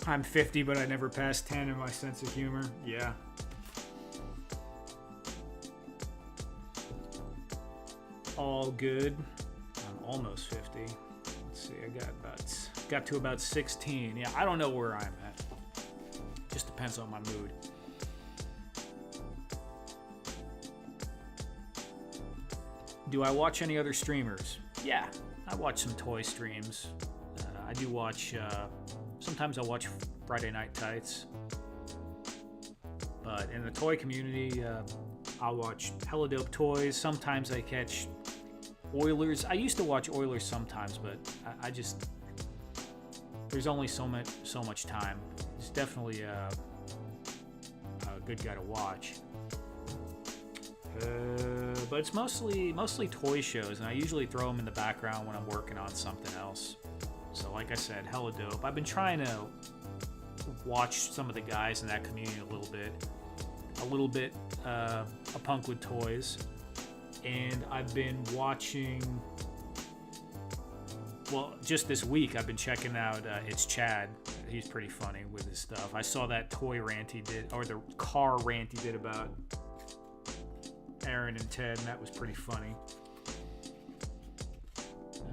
I'm 50, but I never passed 10 in my sense of humor. Yeah. All good. I'm almost 50. Let's see, I got to about 16. Yeah, I don't know where I'm at. Just depends on my mood. Do I watch any other streamers? Yeah, I watch some toy streams. I do watch... sometimes I'll watch Friday Night Tights. But in the toy community, I'll watch Hella Dope Toys. Sometimes I catch Oilers. I used to watch Oilers sometimes, but I just... There's only so much time. It's definitely a good guy to watch. but it's mostly toy shows, and I usually throw them in the background when I'm working on something else. So like I said, hella dope. I've been trying to watch some of the guys in that community a little bit a punk with toys, and I've been watching. Well, just this week I've been checking out It's Chad. He's pretty funny with his stuff. I saw that toy rant he did, or the car rant he did about Aaron and Ted, and that was pretty funny.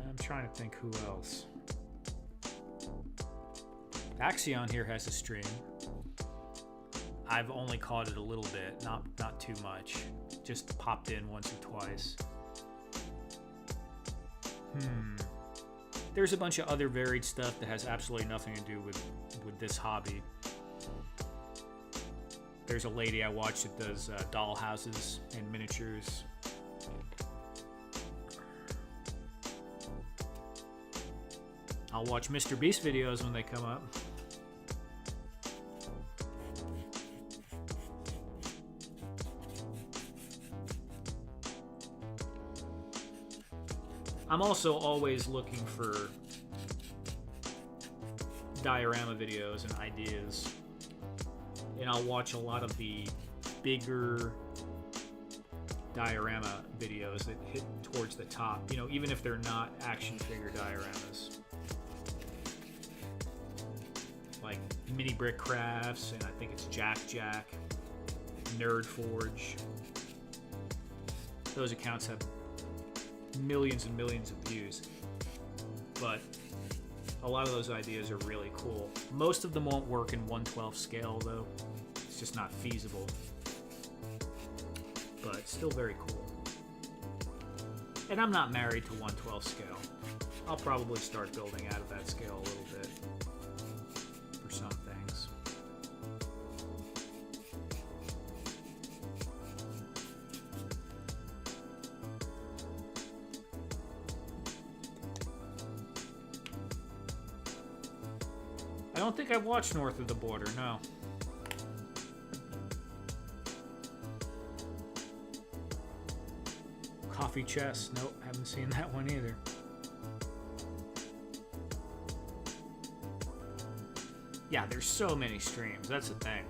I'm trying to think who else. Axion here has a stream. I've only caught it a little bit, not too much. Just popped in once or twice. There's a bunch of other varied stuff that has absolutely nothing to do with this hobby. There's a lady I watch that does doll houses and miniatures. I'll watch Mr. Beast videos when they come up. I'm also always looking for diorama videos and ideas, and I'll watch a lot of the bigger diorama videos that hit towards the top, you know, even if they're not action figure dioramas, like Mini Brick Crafts, and I think it's Jack, Nerd Forge. Those accounts have millions and millions of views, but a lot of those ideas are really cool. Most of them won't work in 1/12 scale though. It's just not feasible, but still very cool. And I'm not married to 1/12 scale. I'll probably start building out of that scale a little bit for some things. I don't think I've watched North of the Border, no. Coffee Chess, nope, haven't seen that one either. Yeah, there's so many streams, that's the thing.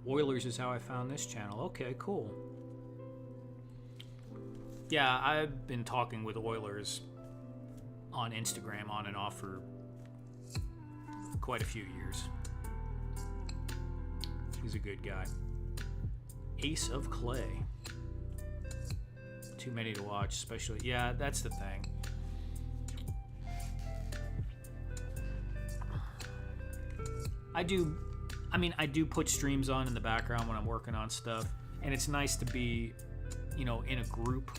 Oilers is how I found this channel. Okay, cool. Yeah, I've been talking with Oilers on Instagram on and off for quite a few years. He's a good guy. Ace of Clay. Too many to watch, especially. Yeah, that's the thing. I do put streams on in the background when I'm working on stuff, and it's nice to be, in a group,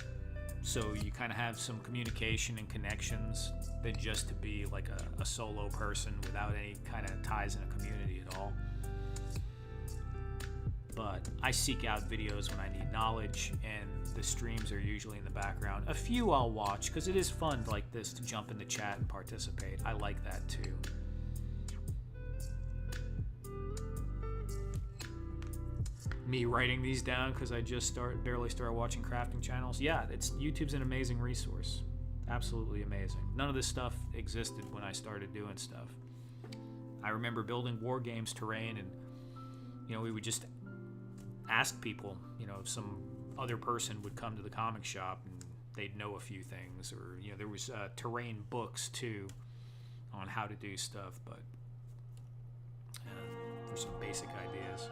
so you kind of have some communication and connections, than just to be like a solo person without any kind of ties in a community at all. But I seek out videos when I need knowledge, and the streams are usually in the background. A few I'll watch because it is fun like this to jump in the chat and participate. I like that too. Me writing these down because I just barely started watching crafting channels. Yeah, YouTube's an amazing resource. Absolutely amazing. None of this stuff existed when I started doing stuff. I remember building war games terrain, and we would just ask people, if some other person would come to the comic shop and they'd know a few things, or there was terrain books too on how to do stuff, but for some basic ideas.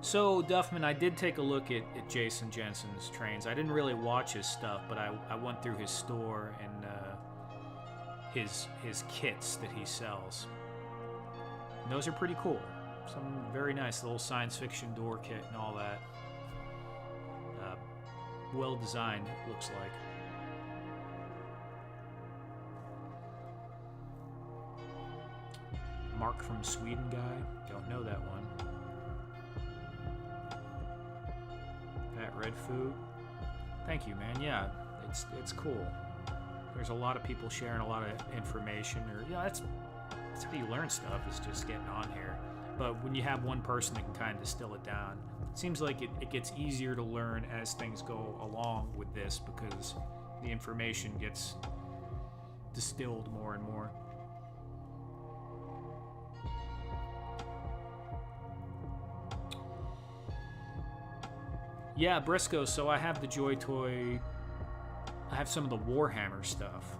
So, Duffman, I did take a look at Jason Jensen's trains. I didn't really watch his stuff, but I went through his store and his kits that he sells. And those are pretty cool. Some very nice little science fiction door kit and all that. Well designed, it looks like. Mark from Sweden guy. Don't know that one. Pat Red Food. Thank you, man. Yeah, it's cool. There's a lot of people sharing a lot of information, or that's how you learn stuff, is just getting on here. But when you have one person that can kind of distill it down, it seems like it gets easier to learn as things go along with this, because the information gets distilled more and more. Yeah, Briscoe, so I have the Joy Toy, I have some of the Warhammer stuff,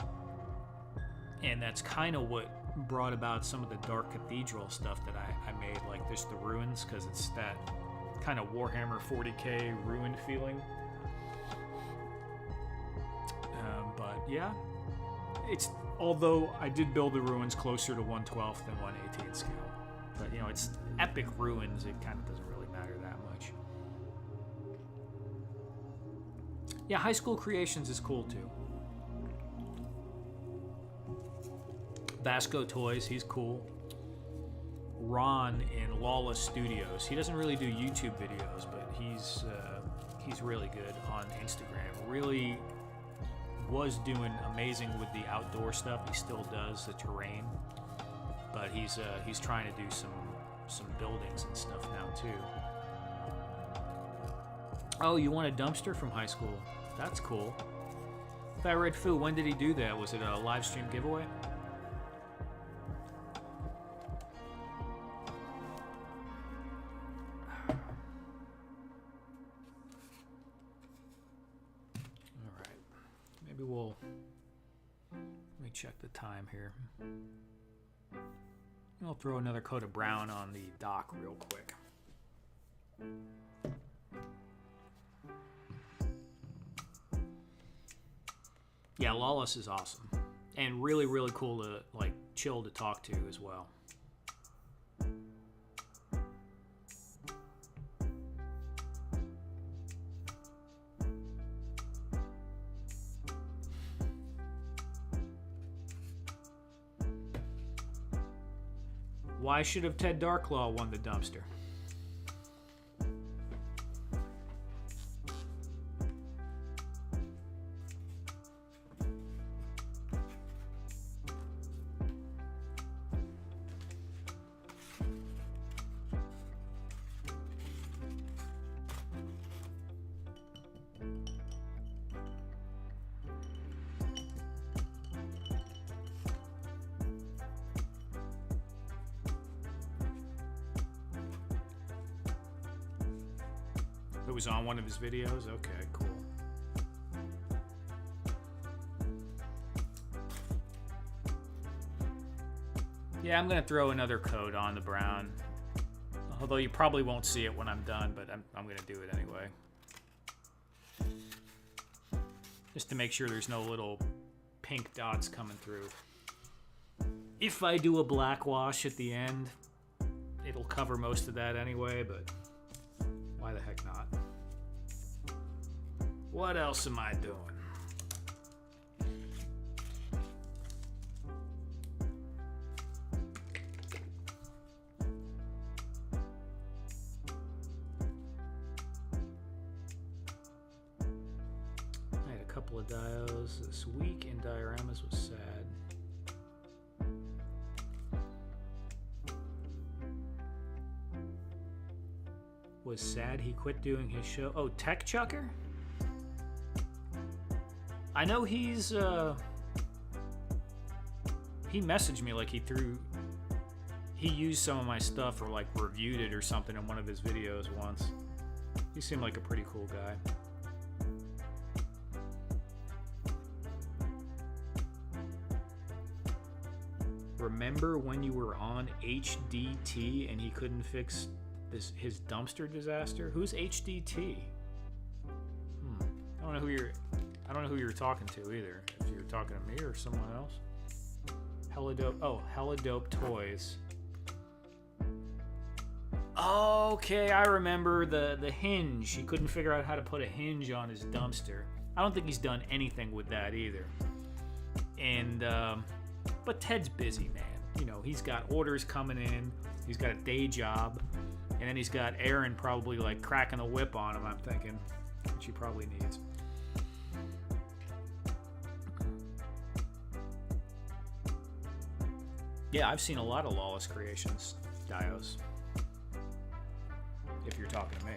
and that's kind of what brought about some of the Dark Cathedral stuff that I made, like there's the ruins, because it's that kind of Warhammer 40k ruined feeling. But yeah, although I did build the ruins closer to 1/12 than 1/18 scale, but it's epic ruins, it kind of doesn't really matter that much. Yeah, High School Creations is cool too. Vasco Toys, he's cool. Ron in Lawless Studios, he doesn't really do YouTube videos, but he's really good on Instagram. Really was doing amazing with the outdoor stuff. He still does the terrain, but he's trying to do some buildings and stuff now too. Oh, you want a dumpster from high school? That's cool. Fat Red Foo, when did he do that? Was it a live stream giveaway? Let me check the time here. I'll throw another coat of brown on the dock real quick. Yeah, Lawless is awesome. And really, really cool to, chill to talk to as well. Why should have Ted Darklaw won the dumpster? It was on one of his videos? Okay, cool. Yeah, I'm going to throw another coat on the brown. Although you probably won't see it when I'm done, but I'm going to do it anyway. Just to make sure there's no little pink dots coming through. If I do a black wash at the end, it'll cover most of that anyway, but why the heck not? What else am I doing? I had a couple of dios this week, and dioramas was sad. Was sad he quit doing his show. Oh, Tech Chucker? I know he's he messaged me like he used some of my stuff or like reviewed it or something in one of his videos once. He seemed like a pretty cool guy. Remember when you were on HDT and he couldn't fix his dumpster disaster? Who's HDT? I don't know who you're talking to either. If you're talking to me or someone else. Hella dope. Oh, Hella Dope Toys. Okay, I remember the hinge. He couldn't figure out how to put a hinge on his dumpster. I don't think he's done anything with that either. And but Ted's busy, man. You know, he's got orders coming in. He's got a day job. And then he's got Aaron probably like cracking the whip on him, I'm thinking, which he probably needs. Yeah, I've seen a lot of Lawless Creations dios, if you're talking to me.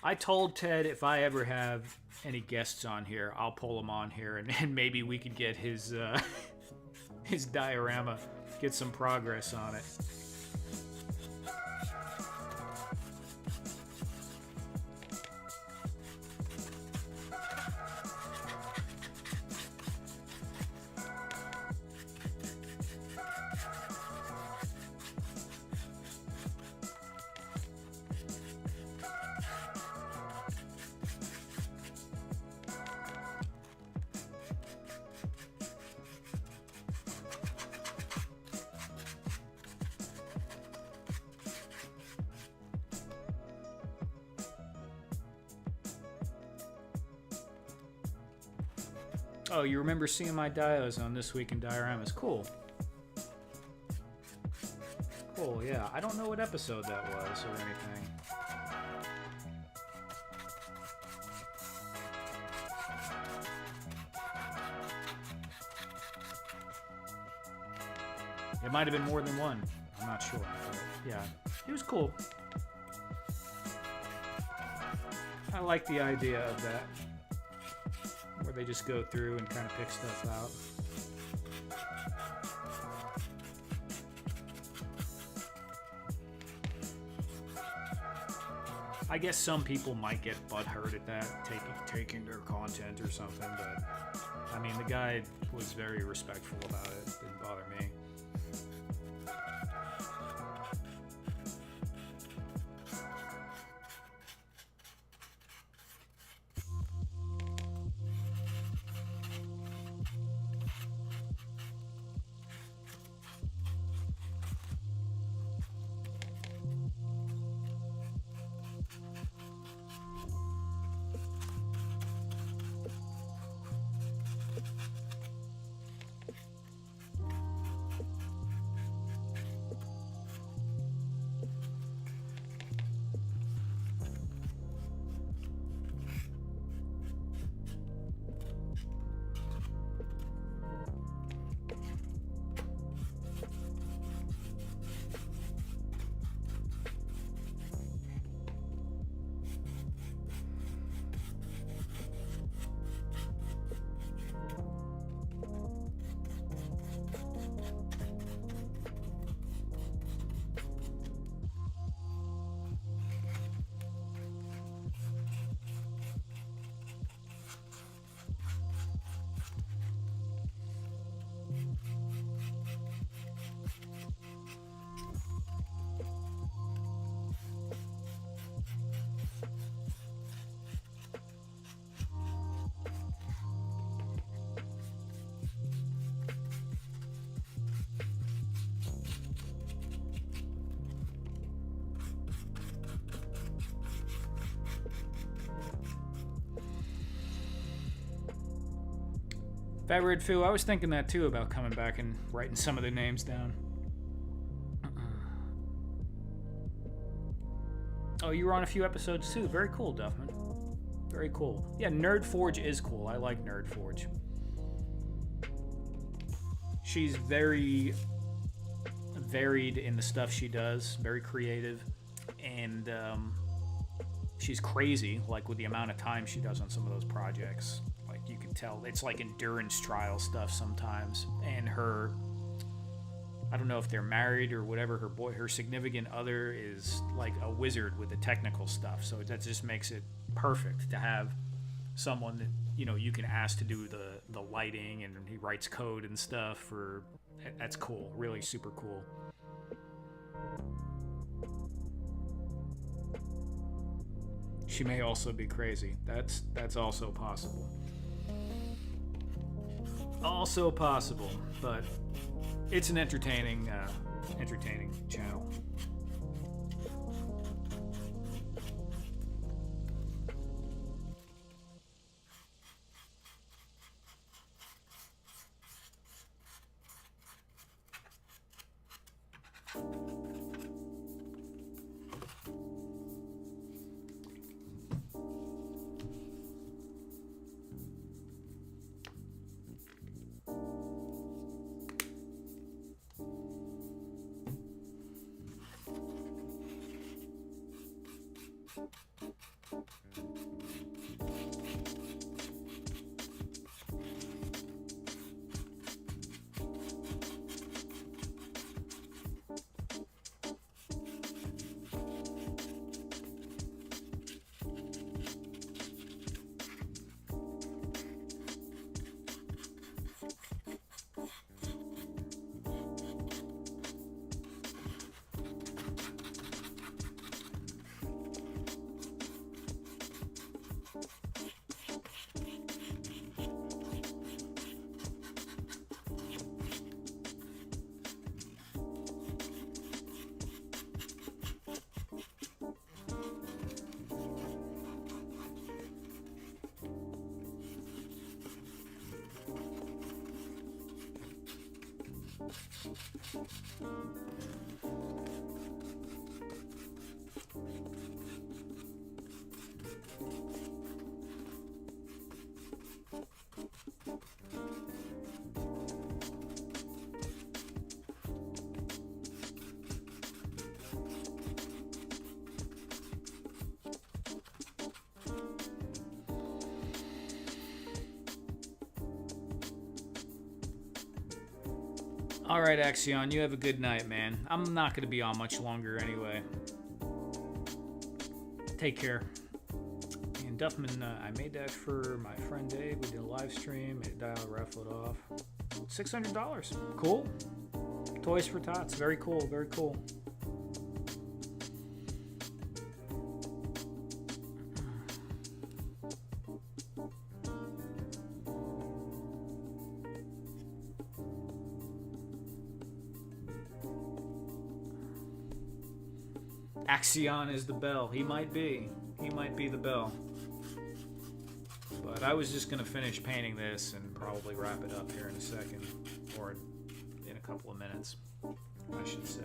I told Ted if I ever have any guests on here, I'll pull them on here, and maybe we could get his his diorama, get some progress on it. Oh, you remember seeing my dios on This Week in Dioramas. Cool. Cool, yeah. I don't know what episode that was or anything. It might have been more than one. I'm not sure. But yeah, it was cool. I like the idea of that. Where they just go through and kind of pick stuff out. I guess some people might get butthurt at that, taking their content or something, but I mean, the guy was very respectful about it. It didn't bother me. Fat Red Foo, I was thinking that too about coming back and writing some of the names down. Oh, you were on a few episodes too. Very cool, Duffman. Very cool. Yeah, Nerd Forge is cool. I like Nerd Forge. She's very varied in the stuff she does, very creative, and she's crazy, like with the amount of time she does on some of those projects. Like you can tell, it's like endurance trial stuff sometimes. And her, I don't know if they're married or whatever, her significant other is like a wizard with the technical stuff. So that just makes it perfect to have someone that, you know, you can ask to do the lighting, and he writes code and stuff for. That's cool, really super cool. She may also be crazy. That's also possible. Also possible, but it's an entertaining channel. All right, Axion, you have a good night, man. I'm not going to be on much longer anyway. Take care. And Duffman, I made that for my friend Dave. We did a live stream, made a dial, raffled off. $600. Cool. Toys for Tots. Very cool, very cool. Axion is the bell. He might be. He might be the bell. But I was just going to finish painting this and probably wrap it up here in a second. Or in a couple of minutes, I should say.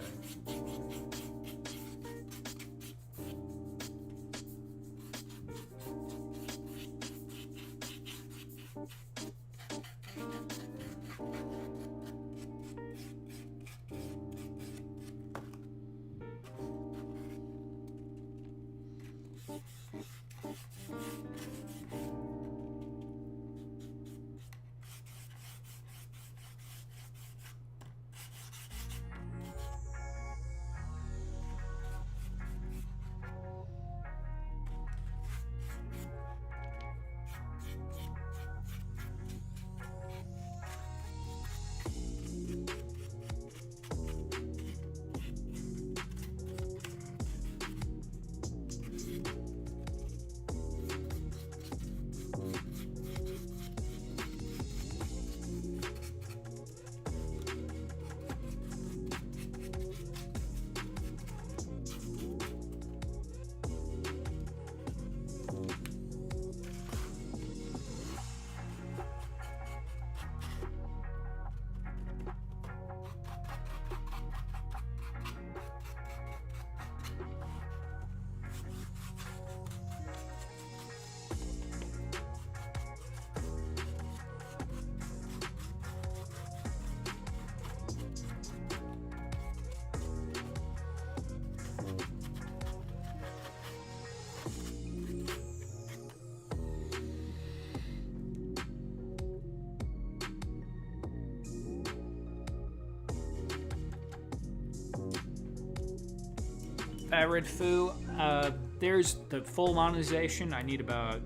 I read Foo. There's the full monetization. I need about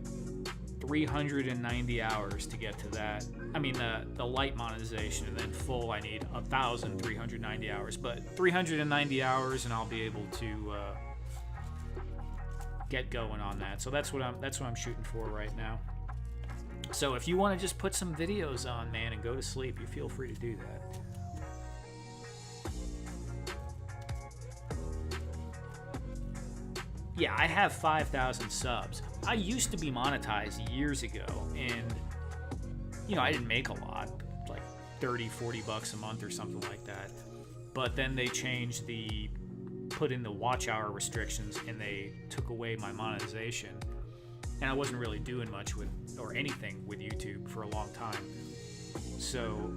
390 hours to get to that. I mean, the light monetization, and then full, I need 1,390 hours. But 390 hours, and I'll be able to get going on that. So that's what I'm shooting for right now. So if you want to just put some videos on, man, and go to sleep, you feel free to do that. Yeah, I have 5,000 subs. I used to be monetized years ago, and I didn't make a lot, like 30, 40 bucks a month or something like that. But then they changed put in the watch hour restrictions, and they took away my monetization. And I wasn't really doing much or anything with YouTube for a long time. So,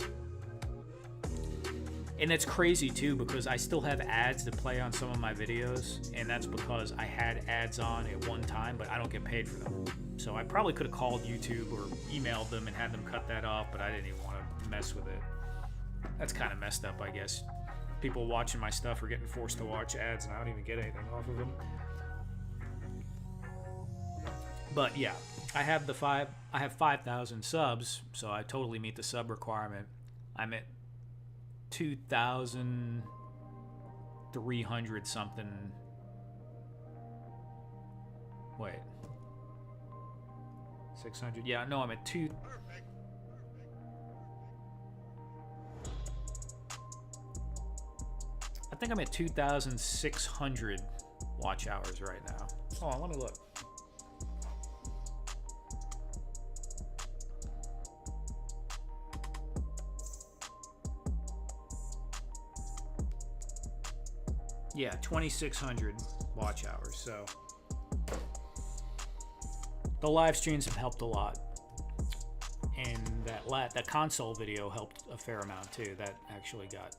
and it's crazy too, because I still have ads that play on some of my videos, and that's because I had ads on at one time, but I don't get paid for them. So I probably could have called YouTube or emailed them and had them cut that off, but I didn't even want to mess with it. That's kind of messed up, I guess. People watching my stuff are getting forced to watch ads, and I don't even get anything off of them. But yeah, I have 5,000 subs, so I totally meet the sub requirement. I'm at 2,300 something. Wait. 600. Yeah, no, I'm at 2. I think I'm at 2,600 watch hours right now. Hold on, let me look. Yeah, 2,600 watch hours. So the live streams have helped a lot, and that console video helped a fair amount too. That actually got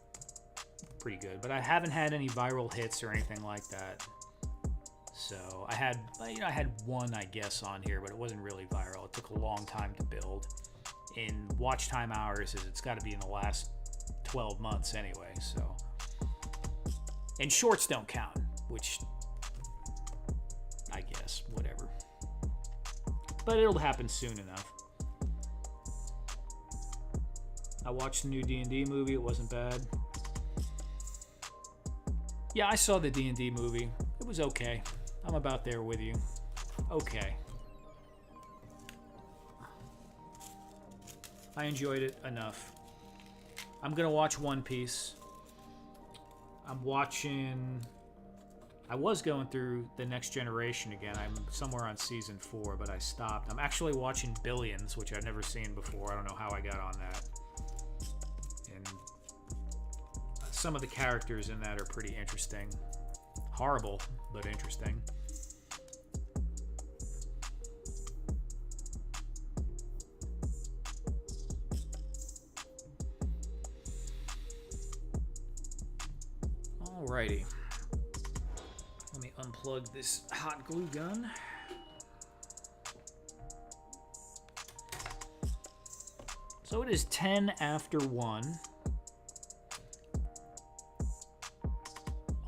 pretty good, but I haven't had any viral hits or anything like that. So I had one, I guess, on here, but it wasn't really viral. It took a long time to build. In watch time hours, it's got to be in the last 12 months anyway. So. And shorts don't count, which, I guess, whatever. But it'll happen soon enough. I watched the new D&D movie. It wasn't bad. Yeah, I saw the D&D movie. It was okay. I'm about there with you. Okay. I enjoyed it enough. I'm going to watch One Piece. I was going through The Next Generation again. I'm somewhere on season 4, but I stopped. I'm actually watching Billions, which I've never seen before. I don't know how I got on that. And some of the characters in that are pretty interesting. Horrible, but interesting. Alrighty. Let me unplug this hot glue gun. So it is 10 after 1.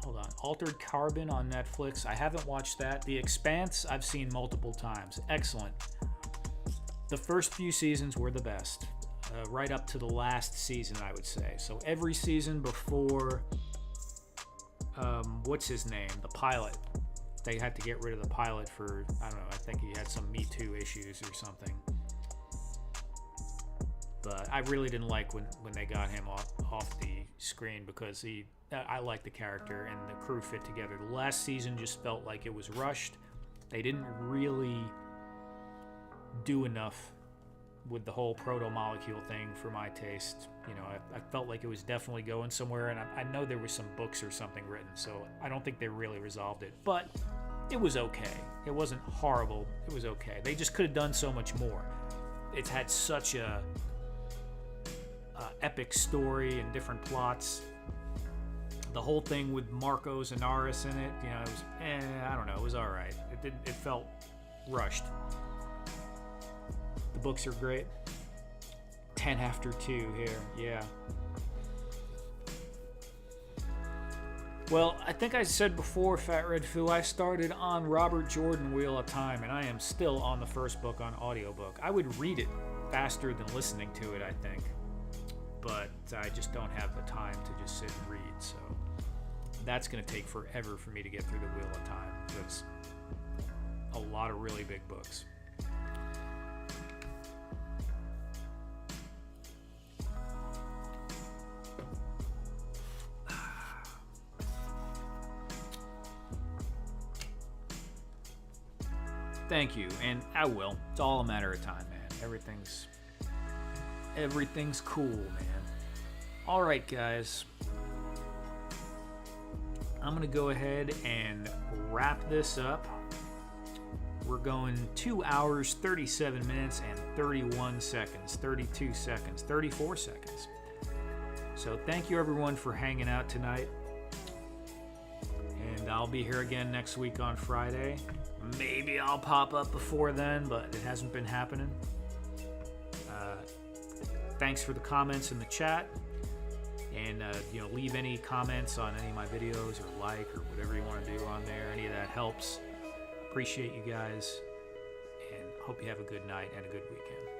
Hold on. Altered Carbon on Netflix. I haven't watched that. The Expanse, I've seen multiple times. Excellent. The first few seasons were the best. Right up to the last season, I would say. So every season before... what's his name? The pilot. They had to get rid of the pilot for, I don't know, I think he had some Me Too issues or something. But I really didn't like when they got him off the screen, because I like the character and the crew fit together. The last season just felt like it was rushed. They didn't really do enough with the whole proto-molecule thing for my taste. I felt like it was definitely going somewhere, and I know there was some books or something written, so I don't think they really resolved it. But it was okay. It wasn't horrible. It was okay. They just could have done so much more. It's had such a epic story and different plots. The whole thing with Marco Zanaris in it, it was, I don't know, it was all right. It felt rushed. The books are great. 10 after 2 here, yeah. Well, I think I said before, Fat Red Foo, I started on Robert Jordan Wheel of Time, and I am still on the first book on audiobook. I would read it faster than listening to it, I think. But I just don't have the time to just sit and read, so that's going to take forever for me to get through the Wheel of Time. That's a lot of really big books. Thank you, and I will. It's all a matter of time, man. Everything's cool, man. All right, guys. I'm going to go ahead and wrap this up. We're going 2 hours, 37 minutes, and 31 seconds, 32 seconds, 34 seconds. So thank you, everyone, for hanging out tonight. And I'll be here again next week on Friday. Maybe I'll pop up before then, but it hasn't been happening. Thanks for the comments in the chat. And, leave any comments on any of my videos or like or whatever you want to do on there. Any of that helps. Appreciate you guys. And hope you have a good night and a good weekend.